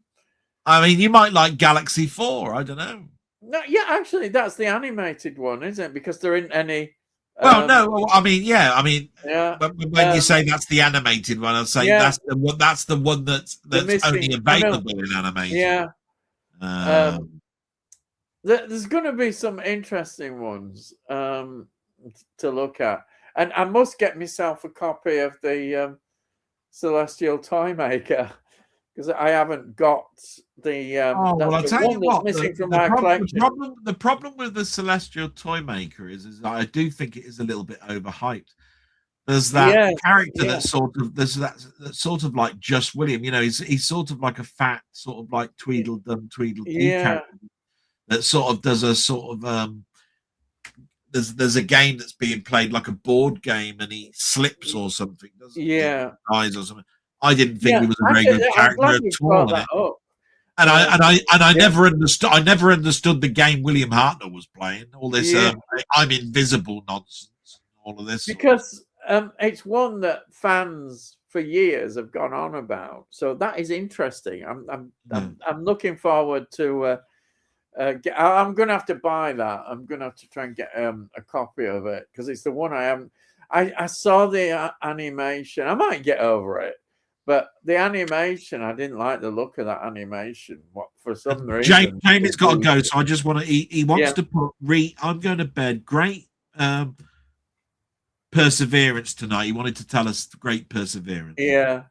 I mean, you might like Galaxy 4. I don't know. no, yeah, actually, that's the animated one, isn't it? Because there isn't any. Well, no, well, I mean, yeah, I mean, Yeah, when you say that's the animated one, I'd say yeah, that's the one. That's the one the that's only missing. I know. available in animated. Yeah. Um, Um, there's going to be some interesting ones to look at, and I must get myself a copy of the Celestial Toy Maker because I haven't got the. oh well, That's I'll the tell you one that's what. missing from my collection. The problem with the Celestial Toy Maker is I do think it is a little bit overhyped. There's that Yes, character yeah, that's that sort of like Just William. You know, he's sort of like a fat, sort of like Tweedledum, Tweedledee yeah, character that sort of does a sort of there's a game that's being played like a board game and he slips or something, doesn't he? yeah, Dies or something. I didn't think yeah. he was a very Actually, good I'm character glad at you brought all in that it. up. And I Yeah, never understood the game William Hartnell was playing. All this yeah. I'm invisible nonsense, all of this sort of. Because it's one that fans for years have gone on about. So that is interesting. I'm looking forward to. I'm going to have to buy that. I'm going to have to try and get a copy of it because it's the one I haven't. I saw the animation. I might get over it, but the animation, I didn't like the look of that animation. What for some reason? Jamie's got to go, so I just want to. He wants Yeah. to put. I'm going to bed. Great perseverance tonight. He wanted to tell us great perseverance. Yeah.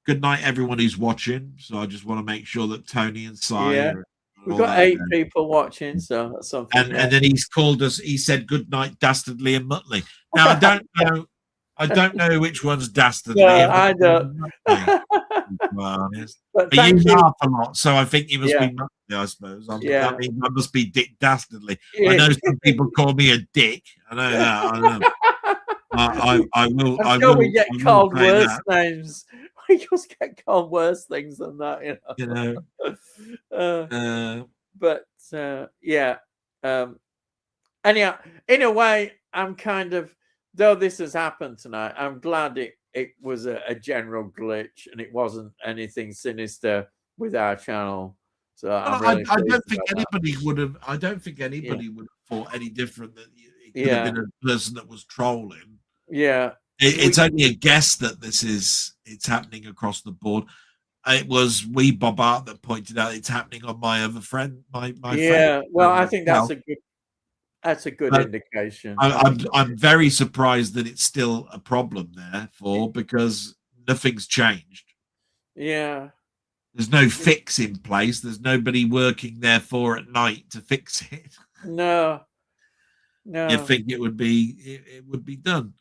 Good night, everyone who's watching. So I just want to make sure that Tony and Si Yeah. are. We've got 8 people watching, so that's something. And then he's called us. He said, "Good night, Dastardly and Muttley." Now I don't know. I don't know which one's Dastardly. No, and I don't. But you laugh a lot, so I think you must be Muttley, I suppose. Yeah. That means I must be Dick Dastardly. Yeah. I know some people call me a dick. I know that. I know. I will. I'm sure we get called worse names. We just get called worse things than that, you know. But yeah. Anyhow, in a way, I'm kind of, though this has happened tonight, I'm glad it was a general glitch and it wasn't anything sinister with our channel. So I don't think anybody would have. I don't think anybody would have thought any different that it could have been a person that was trolling. Yeah. It's only a guess that it's happening across the board. It was Bob Art that pointed out it's happening on my other friend, my friend. Well, I think that's a good indication. I'm very surprised that it's still a problem because nothing's changed. Yeah. There's no fix in place. There's nobody working at night to fix it. No. You think it would be done.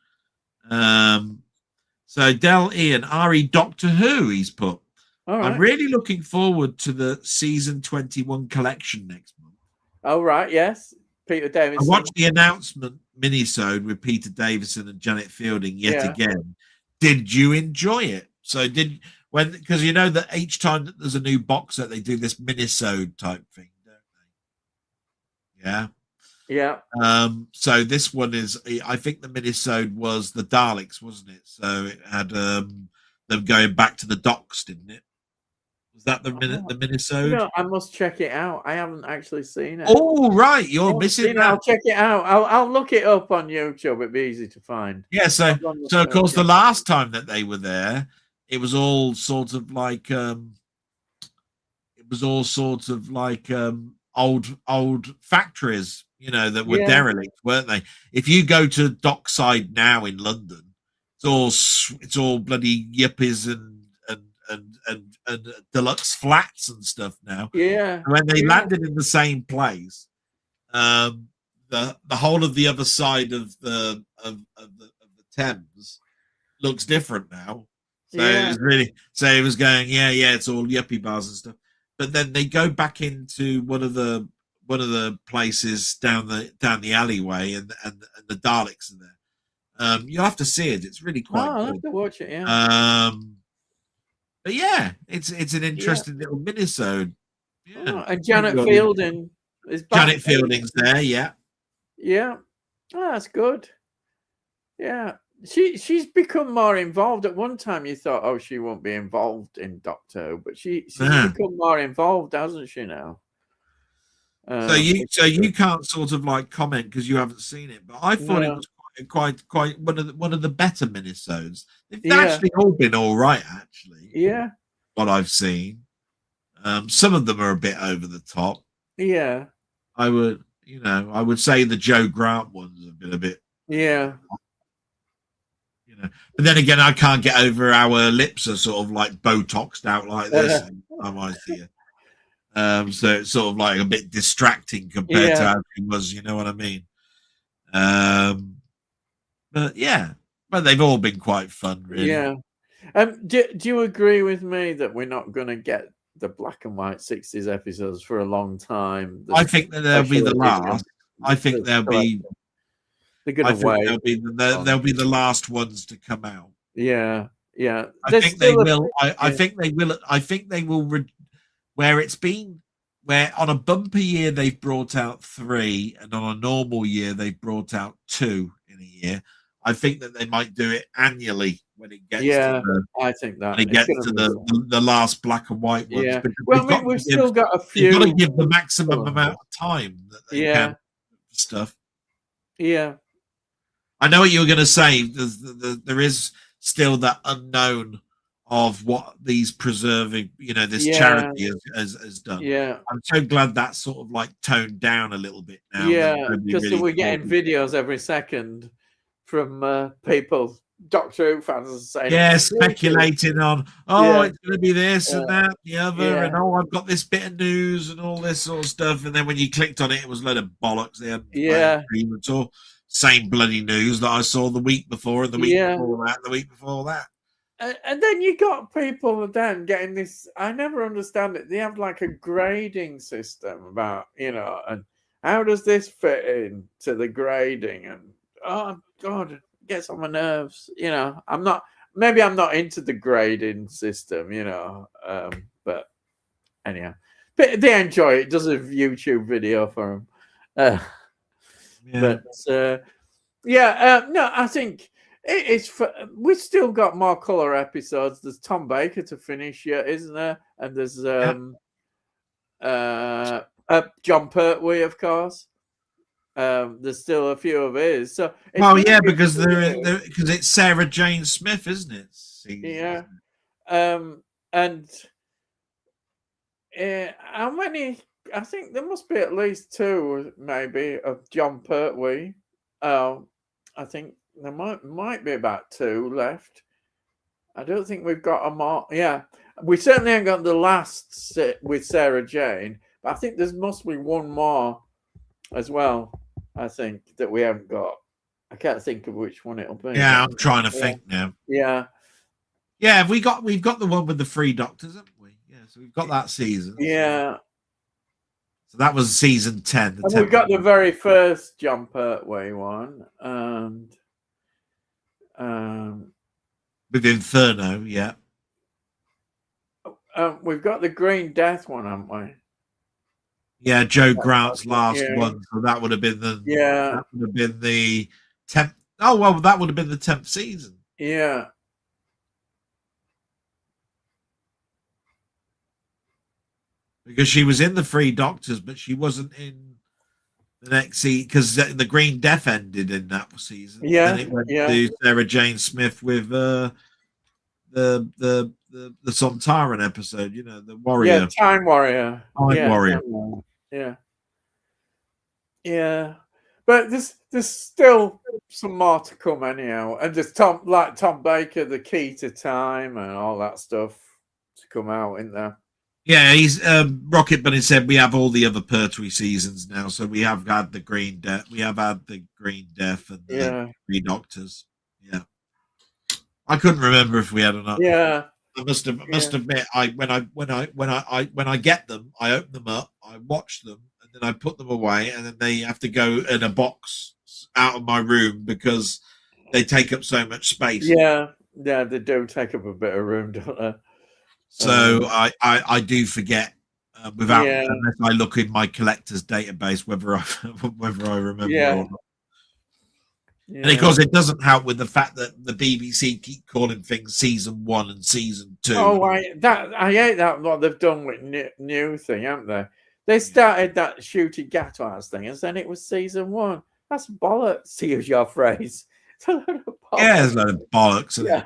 So Del Ian, RE Doctor Who, he's put. Right. I'm really looking forward to the season 21 collection next month. Oh, right, yes. Peter Davison. I watched the announcement minisode with Peter Davison and Janet Fielding yet again. Did you enjoy it? So because you know that each time that there's a new box set, they do this minisode type thing, don't they? Yeah. Yeah. So this one is, I think the minisode was the Daleks, wasn't it? So it had them going back to the docks, didn't it? Was that the minisode? No, I must check it out. I haven't actually seen it. Oh, right, you're missing that. I'll check it out. I'll look it up on YouTube. It'd be easy to find. Yeah. So of course, the last time that they were there, it was all sort of like old factories, that were derelict, weren't they? If you go to Dockside now in London, it's all bloody yuppies and deluxe flats and stuff now. Yeah. When they landed in the same place, the whole of the other side of the Thames looks different now. So it was going, it's all yuppie bars and stuff. But then they go back into one of the places down the alleyway, and the Daleks are there. You'll have to see it. It's really quite I'll good. have to watch it. Yeah. But yeah, it's an interesting little minisode. Yeah, And Janet Fielding is back. Janet Fielding's there. Yeah. Yeah. Oh, that's good. Yeah. She's become more involved. At one time, you thought, oh, she won't be involved in Doctor Who, but she's become more involved, hasn't she now? So you can't sort of like comment because you haven't seen it, but I thought it was quite one of the better minisodes. They've actually all been all right, actually. Yeah. What I've seen, some of them are a bit over the top. Yeah. I would say the Joe Grant ones have been a bit. Yeah. But then again, I can't get over our lips are sort of like Botoxed out like this. I might see it. So it's sort of like a bit distracting compared to how it was, you know what I mean? But they've all been quite fun, really. Yeah. Do you agree with me that we're not going to get the black and white 60s episodes for a long time? I think that they'll be the last. I think they'll be. They'll be the last ones to come out. Yeah, yeah. I think they will. I think they will. I think they will. Where on a bumper year they've brought out 3, and on a normal year they've brought out 2 in a year. I think that they might do it annually when it gets. I think that when it gets to the last black and white ones. Yeah. Well, we've still got a few. You've got to give the maximum amount of time that they can stuff. Yeah. I know what you were going to say. There is still that unknown of what these preserving, this charity has done. Yeah, I'm so glad that's sort of like toned down a little bit now. Yeah, because we're getting videos every second from people, Doctor Who fans, saying, speculating on, it's going to be this and that, the other, and I've got this bit of news and all this sort of stuff. And then when you clicked on it, it was a load of bollocks. They hadn't at all. Same bloody news that I saw the week before and the week before that, the week before that. And then you got people then getting this. I never understand it. They have like a grading system about, and how does this fit in to the grading? And oh God, it gets on my nerves. Maybe I'm not into the grading system, but anyhow, but they enjoy it. Does a YouTube video for them. But no, I think it's. We've still got more color episodes. There's Tom Baker to finish yet, isn't there? And there's John Pertwee, of course. There's still a few of his. So because it's Sarah Jane Smith, isn't it? And how many? I think there must be at least 2, maybe, of John Pertwee. I think there might be about 2 left. I don't think we've got a more. Yeah, we certainly haven't got the last with Sarah Jane, but I think there must be 1 more as well. I think that we haven't got. I can't think of which one it'll be. Yeah, I'm trying to think now. Yeah. We've got the one with the 3 doctors, haven't we? Yeah, so we've got that season. Yeah. So that was season 10. And we got the very first John Pertwee one, and with Inferno, yeah. We've got the Green Death one, haven't we? Yeah, Joe Grant's last one. So that would have been the that would have been the 10th. Oh well, that would have been the 10th season. Yeah. Because she was in the 3 Doctors, but she wasn't in the next season because the Green Death ended in that season. Yeah, and it went to Sarah Jane Smith with the Sontaran episode. The Warrior. Yeah, Time Warrior. Warrior. Yeah. But there's still some more to come anyhow, and there's Tom Baker, The Key to Time, and all that stuff to come out in there. Yeah, he's Rocket Bunny said we have all the other Pertwee seasons now, so we have had the Green Death, we have had the Green Death and the 3 Doctors. Yeah, I couldn't remember if we had or not. Yeah, I must admit, when I get them, I open them up, I watch them, and then I put them away, and then they have to go in a box out of my room because they take up so much space. Yeah, they do take up a bit of room, don't they? So I do forget without Yeah, unless I look in my collector's database whether I whether I remember yeah, or not. And of yeah. course, it doesn't help with the fact that the BBC keep calling things season 1 and season 2. Oh, I hate that what they've done with new thing, haven't they? They started that Shooty Gatwas thing, and then it was season 1. That's bollocks, to use your phrase. It's a load of bollocks. Yeah, there's a load of bollocks. Yeah,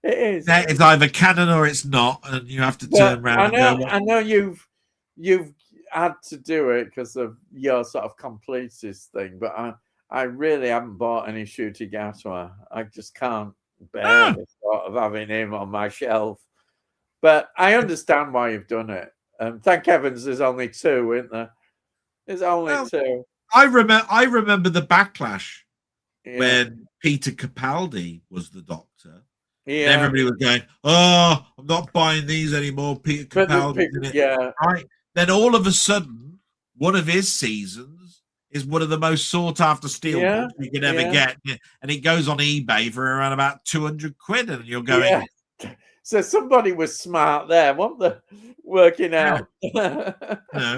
it is. It's either canon or it's not, and you have to turn around. I know you've had to do it because of your sort of completist thing, but I really haven't bought any Shooty Gatwa. I just can't bear the thought of having him on my shelf. But I understand why you've done it. Thank heavens there's only 2, isn't there? There's only 2. I remember the backlash when Peter Capaldi was the Doctor. Yeah. And everybody was going, "Oh, I'm not buying these anymore." Peter Capaldi. Yeah. Right. Then all of a sudden, one of his seasons is one of the most sought after steelbooks you can ever get, and it goes on eBay for around about 200 quid, and you're going. Yeah. So somebody was smart there, weren't they? Working out.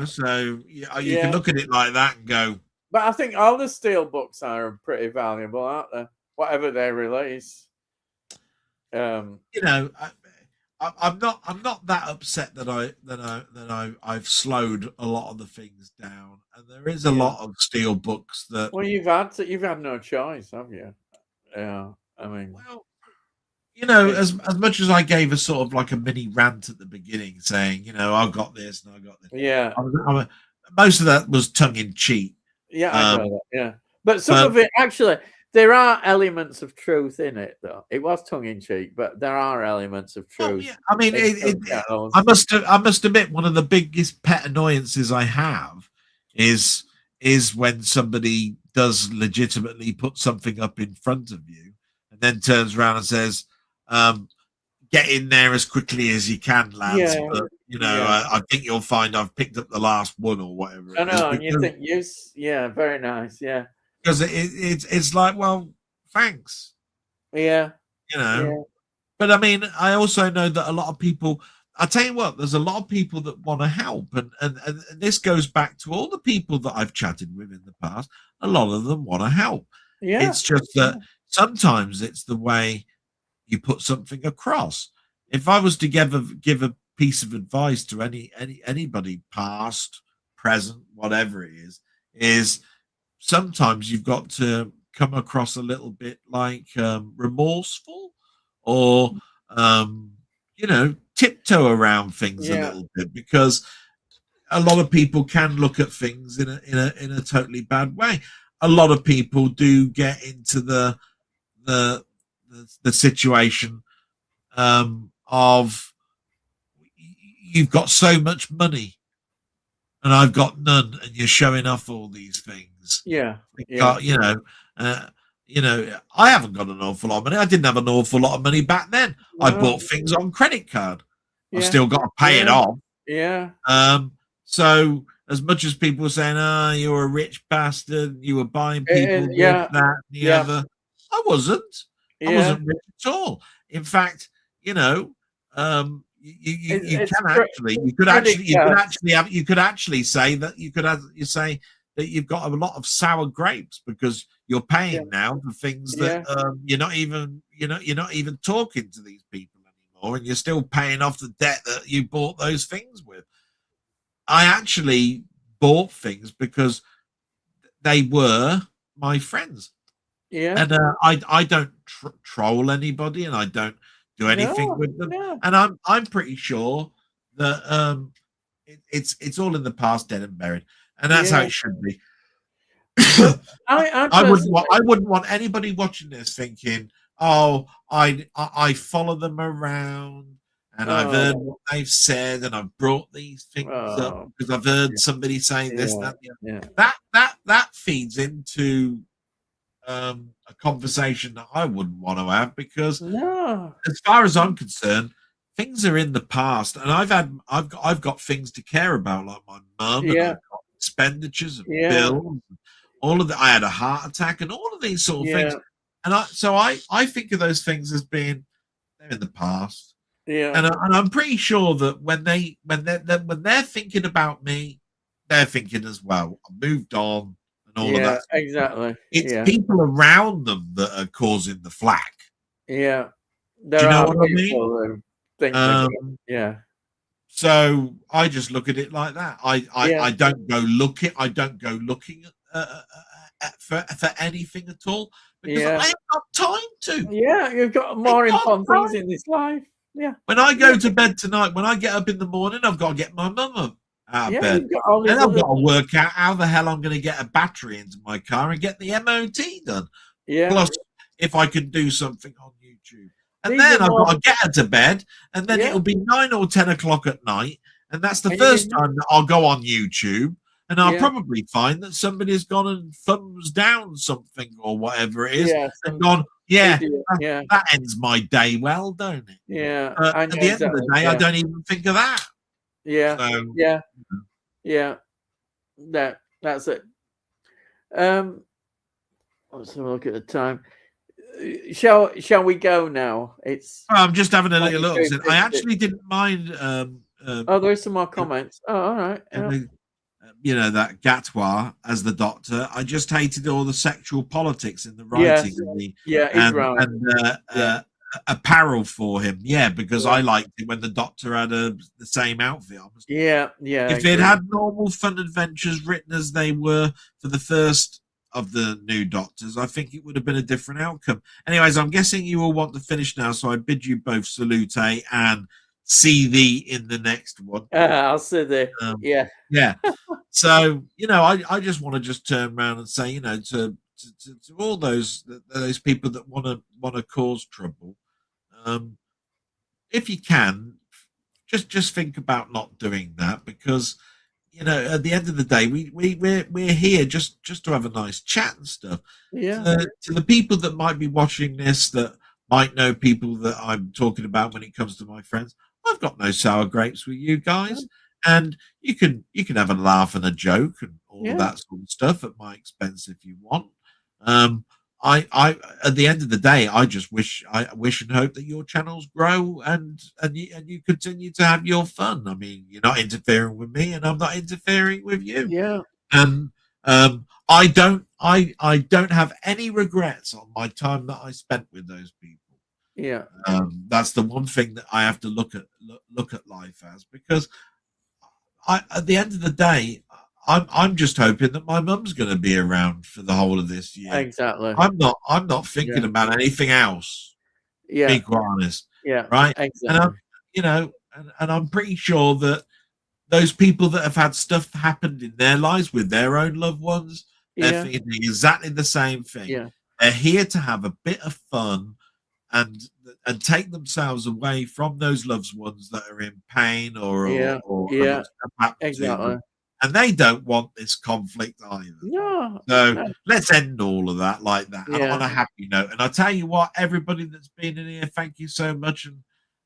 So you can look at it like that and go. But I think all the steelbooks are pretty valuable, aren't they? Whatever they release. I'm not that upset that I've slowed a lot of the things down, and there is a lot of steel books that. Well, you've had no choice, have you? Yeah, I mean, well, as much as I gave a sort of like a mini rant at the beginning, saying, I got this and I got this. Yeah, most of that was tongue in cheek. Yeah, I know that. Yeah, but some of it actually. There are elements of truth in it, though. It was tongue in cheek, but there are elements of truth. Oh, yeah. I mean, I must admit, one of the biggest pet annoyances I have is when somebody does legitimately put something up in front of you and then turns around and says, "Get in there as quickly as you can, lads." Yeah, but I think you'll find I've picked up the last one or whatever. I know, and you think, very nice, yeah. Because it's like, well, thanks. Yeah. But I mean, I also know that a lot of people, I tell you what, there's a lot of people that want to help. And this goes back to all the people that I've chatted with in the past. A lot of them want to help. Yeah. It's just that sometimes it's the way you put something across. If I was to give a piece of advice to anybody, past, present, whatever it is sometimes you've got to come across a little bit like remorseful or tiptoe around things a little bit, because a lot of people can look at things in a totally bad way. A lot of people do get into the situation of you've got so much money and I've got none, and you're showing off all these things. Yeah. I haven't got an awful lot of money. I didn't have an awful lot of money back then. No. I bought things on credit card. I've still got to pay it off. Yeah. So as much as people were saying, "Oh, you're a rich bastard, you were buying people that and the other," I wasn't. I wasn't rich at all. In fact, you could actually say that you've got a lot of sour grapes because you're paying now for things that you're not even talking to these people anymore, and you're still paying off the debt that you bought those things with. I actually bought things because they were my friends. Yeah. And I don't troll anybody, and I don't do anything with them. Yeah. And I'm pretty sure that it's all in the past, dead and buried, and that's how it should be. I wouldn't want anybody watching this thinking, "Oh, I follow them around and I've heard what they've said and I've brought these things up because I've heard somebody say this, that feeds into a conversation that I wouldn't want to have, because as far as I'm concerned, things are in the past, and I've got things to care about, like my mum, and I've got expenditures and bills, and all of the, I had a heart attack, and all of these sort of things. And I think of those things as being they're in the past. Yeah. And I'm pretty sure that when they're thinking about me, they're thinking as well. I moved on and all of that. Exactly. It's people around them that are causing the flack. Yeah. Do you know what I mean? Yeah. So I just look at it like that. I don't go looking. I don't go looking for anything at all because I haven't got time to. Yeah, you've got more important things in this life. Yeah. When I go to bed tonight, when I get up in the morning, I've got to get my mum up out of bed. And I've got to work out how the hell I'm going to get a battery into my car and get the MOT done. Yeah. Plus, if I can do something on YouTube. And then I've got to get her to bed, and then it'll be 9 or 10 o'clock at night. And that's the first time that I'll go on YouTube. And I'll probably find that somebody's gone and thumbs down something or whatever it is. And gone, that ends my day well, don't it? Yeah. At the end of the day, I don't even think of that. Yeah. So, yeah. That's it. Let's have a look at the time. Shall we go now? I'm just having a little look. I actually didn't mind. There's some more comments. All right. You know, that Gatwa as the Doctor. I just hated all the sexual politics in the writing and apparel for him. Yeah, because I liked it when the Doctor had the same outfit. If it had normal fun adventures written as they were for the first of the new Doctors, I think it would have been a different outcome. Anyways, I'm guessing you will want to finish now, so I bid you both salute and see thee in the next one. I'll see there. Yeah. So, you know, I just want to just turn around and say, you know, to all those people that want to cause trouble, if you can, just think about not doing that, because, you know, at the end of the day, we're here just to have a nice chat and stuff. To the people that might be watching this, that might know people that I'm talking about when it comes to my friends, I've got no sour grapes with you guys, and you can have a laugh and a joke and all of that sort of stuff at my expense if you want. I at the end of the day, I just wish and hope that your channels grow and you continue to have your fun. I mean, you're not interfering with me, and I'm not interfering with you. Yeah. And I don't have any regrets on my time that I spent with those people. Yeah. That's the one thing that I have to look at life as, because at the end of the day, I'm just hoping that my mum's going to be around for the whole of this year. Exactly. I'm not thinking about anything else. Yeah. To be quite honest. Yeah. Right. Exactly. And I'm pretty sure that those people that have had stuff happened in their lives with their own loved ones, they're thinking exactly the same thing. Yeah. They're here to have a bit of fun and take themselves away from those loved ones that are in pain or exactly. And they don't want this conflict either. No. So let's end all of that like that on a happy note. And I tell you what, everybody that's been in here, thank you so much.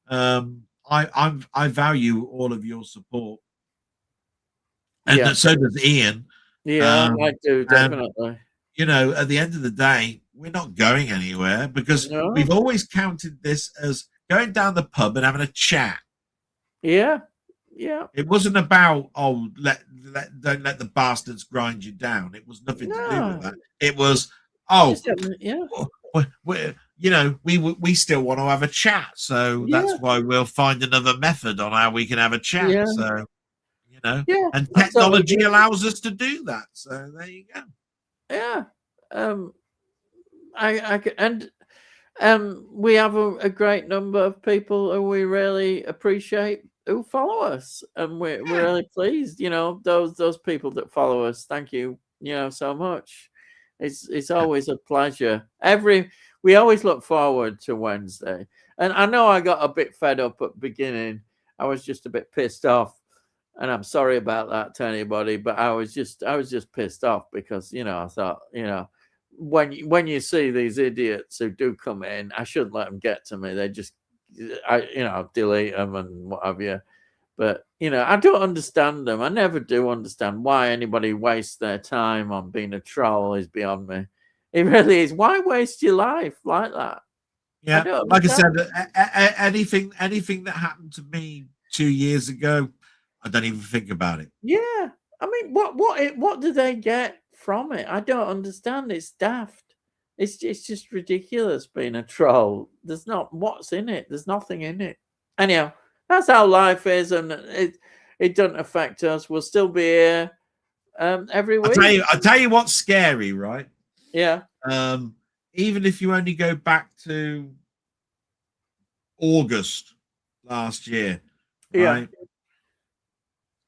And I value all of your support. And so does Ian. Yeah, I do, definitely. And, you know, at the end of the day, we're not going anywhere, because we've always counted this as going down the pub and having a chat. Yeah. Yeah. It wasn't about, don't let the bastards grind you down. It was nothing to do with that. It was, we still want to have a chat. So that's why we'll find another method on how we can have a chat. Yeah. So, you know, and technology allows us to do that. So there you go. Yeah. We have a great number of people who we really appreciate who follow us, and we're really pleased. You know, those people that follow us, thank you, so much. It's always a pleasure. We always look forward to Wednesday, and I know I got a bit fed up at the beginning. I was just a bit pissed off, and I'm sorry about that to anybody, but I was just pissed off because I thought, when you see these idiots who do come in, I shouldn't let them get to me. They just, delete them and what have you. But I don't understand them. I never do understand why anybody wastes their time on being a troll. Is beyond me. It really is. Why waste your life like that? I Yeah, don't like I said, understand. anything that happened to me 2 years ago, I don't even think about it. Yeah, I mean, what do they get from it? I don't understand. It's daft. It's just ridiculous being a troll. There's not what's in it. There's nothing in it. Anyhow, that's how life is, and it doesn't affect us. We'll still be here every week. I'll tell you what's scary, right? Yeah, Even if you only go back to August last year, yeah,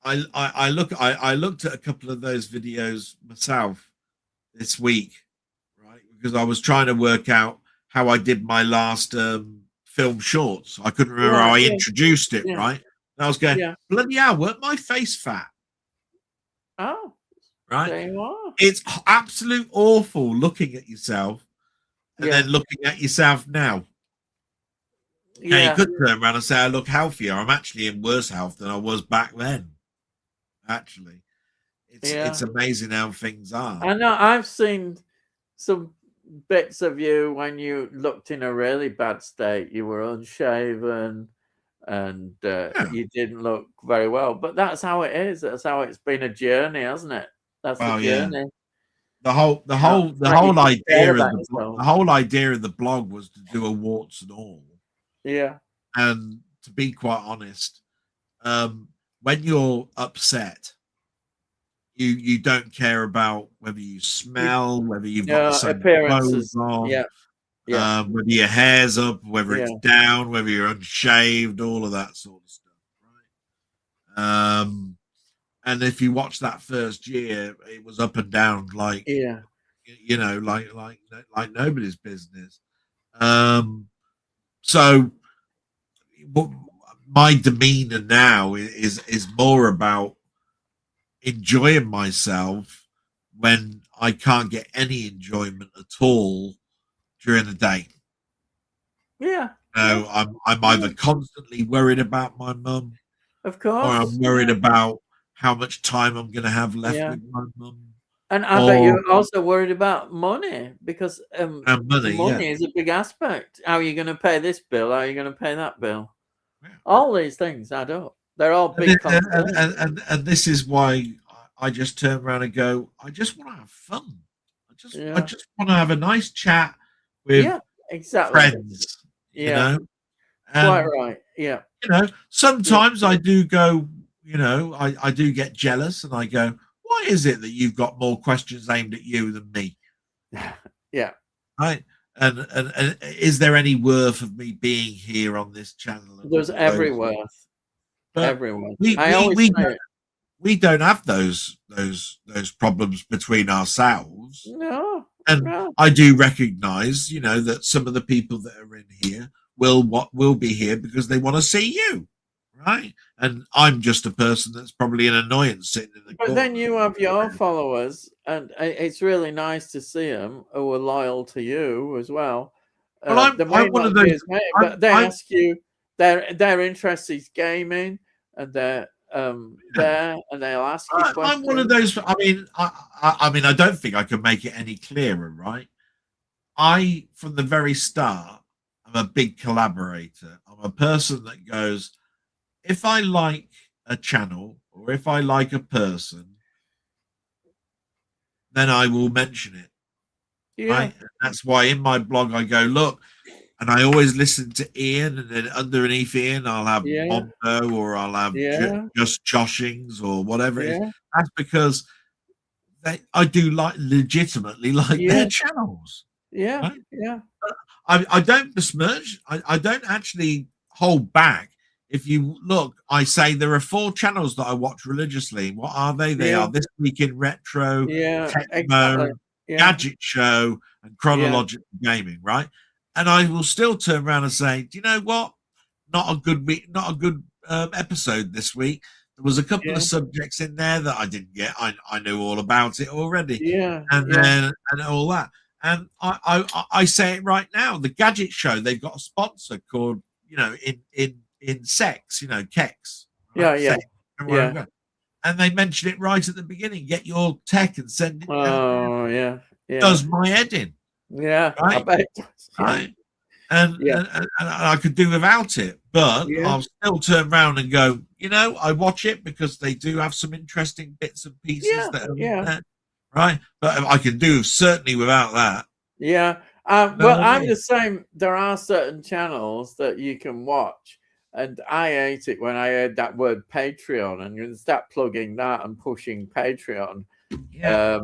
right? I looked at a couple of those videos myself this week, right? Because I was trying to work out how I did my last film shorts. I couldn't remember how right, I yeah, introduced it, yeah, right? And I was going, yeah. bloody hell, weren't my face fat? Oh, Right? there you are. It's absolute awful looking at yourself and Yeah, then looking at yourself now. Now you yeah, could turn around and say I look healthier. I'm actually in worse health than I was back then. Actually, it's yeah. amazing how things are. I know. I've seen some bits of you when you looked in a really bad state. You were unshaven and Yeah. you didn't look very well. But that's how it is. That's how it's been a journey, hasn't it? That's the Well, yeah. journey. The whole the You know, whole the like you whole should care idea of about the yourself. whole idea of the blog was to do a warts and all. Yeah. And to be quite honest, when you're upset, you don't care about whether you You, smell, whether you've got the same clothes appearances. on, Yeah. Yeah. whether your hair's up, whether Yeah. it's down, whether you're unshaved, all of that sort of stuff, right? And if you watch that first year, it was up and down like Yeah. like nobody's business. So my demeanor now is more about enjoying myself when I can't get any enjoyment at all during the day. Yeah. Yeah. So I'm either constantly worried about my mum, Of or course. I'm worried Yeah. about how much time I'm going to have left Yeah. with my mum, And I bet or you're also worried about money because money. Yeah. money is a big aspect. How are you going to pay this bill? How are you going to pay that bill? Yeah. All these things add up. They're all And, big concerns. and this is why I just turn around and go, I just want to have fun. I Yeah. just want to have a nice chat with Yeah. Exactly. friends, Yeah. Quite and right. Yeah. Yeah. sometimes I do go, I do get jealous and I go, why is it that you've got more questions aimed at you than me? Yeah. Right. And is there any worth of me being here on this channel? And There's all every those, worth. but Everyone. we I we always we say don't, it. we don't have those problems between ourselves. No. And No. I do recognize, that some of the people that are in here will be here because they want to see you, right? And I'm just a person that's probably an annoyance sitting in the But corner. then you have your followers, and it's really nice to see them who are loyal to you as well. Well, They I'm may one not of be those. as many, I'm but they I'm ask you. Their interest is gaming, and they're yeah, there, and they'll ask you I'm one of questions. those. I mean, I don't think I can make it any clearer, right? From the very start, I'm a big collaborator. I'm a person that goes, if I like a channel or if I like a person, then I will mention it, Yeah, right? And that's why in my blog I go, look, and I always listen to Ian, and then underneath Ian I'll have yeah, Mondo or I'll have yeah, just Joshings or whatever it is. yeah, That's because I do legitimately like their yeah, channels, yeah, right? yeah, I don't besmirch. I don't actually hold back. If you look, I say there are 4 channels that I watch religiously. What are they? They yeah, are This Week in Retro, yeah, exactly. Techno, Yeah, Gadget Show, and yeah, Chronological Gaming, right? And I will still turn around and say, do you know what? Not a good week, not a good episode this week. There was a couple yeah, of subjects in there that I didn't get. I knew all about it already, yeah, and yeah, then and all that. And I say it right now. The Gadget Show, they've got a sponsor called, in sex, Kex. Right? Yeah. Yeah. And they mention it right at the beginning. Get your tech and send it down. Oh, yeah. Yeah. Does my head in. Yeah. Right? I bet it does. Yeah. Right? And I could do without it, but I'll still turn around and go, I watch it because they do have some interesting bits and pieces that are in there, right? But I can do certainly without that. Yeah. Well, I'm the same. There are certain channels that you can watch, and I hate it when I heard that word Patreon and you start plugging that and pushing Patreon. Yeah.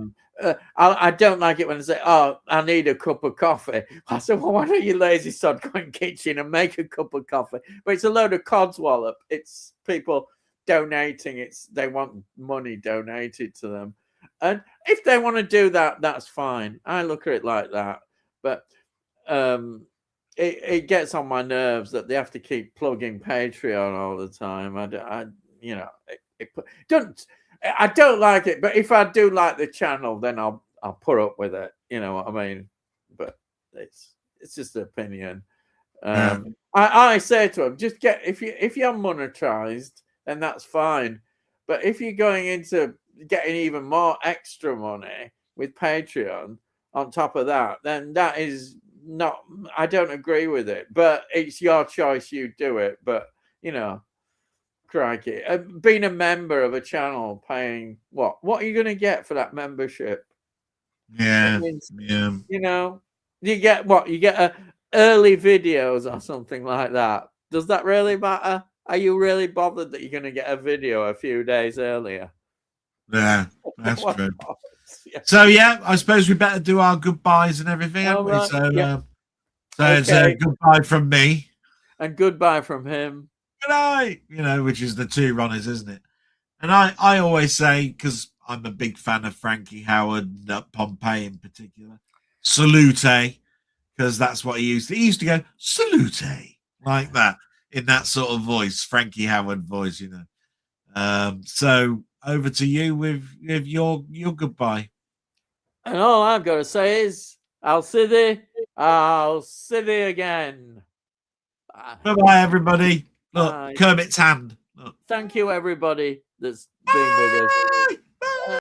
I don't like it when they say, "Oh, I need a cup of coffee." I said, "Well, why don't you lazy sod go in the kitchen and make a cup of coffee?" But it's a load of codswallop. It's people donating. They want money donated to them, and if they want to do that, that's fine. I look at it like that, but it gets on my nerves that they have to keep plugging Patreon all the time. I don't like it, but if I do like the channel, then I'll put up with it. You know what I mean? But it's just an opinion. I say to them, just if you're monetized, then that's fine. But if you're going into getting even more extra money with Patreon on top of that, then that is not. I don't agree with it. But it's your choice. You do it. But crikey, being a member of a channel, paying what are you going to get for that membership? Yeah. You get what? You get early videos or something like that. Does that really matter? Are you really bothered that you're going to get a video a few days earlier? Yeah, that's true. So I suppose we better do our goodbyes and everything, haven't we? Right. So it's a goodbye from me and goodbye from him. Good night. Which is the two runners, isn't it? And I always say, because I'm a big fan of Frankie Howard, Pompey in particular, salute, because that's what he used to. He used to go salute like that in that sort of voice, Frankie Howard voice, So over to you with your goodbye. And all I've got to say is, I'll see thee again. Bye-bye, everybody. Look, Kermit's hand. Look. Thank you, everybody that's been with us.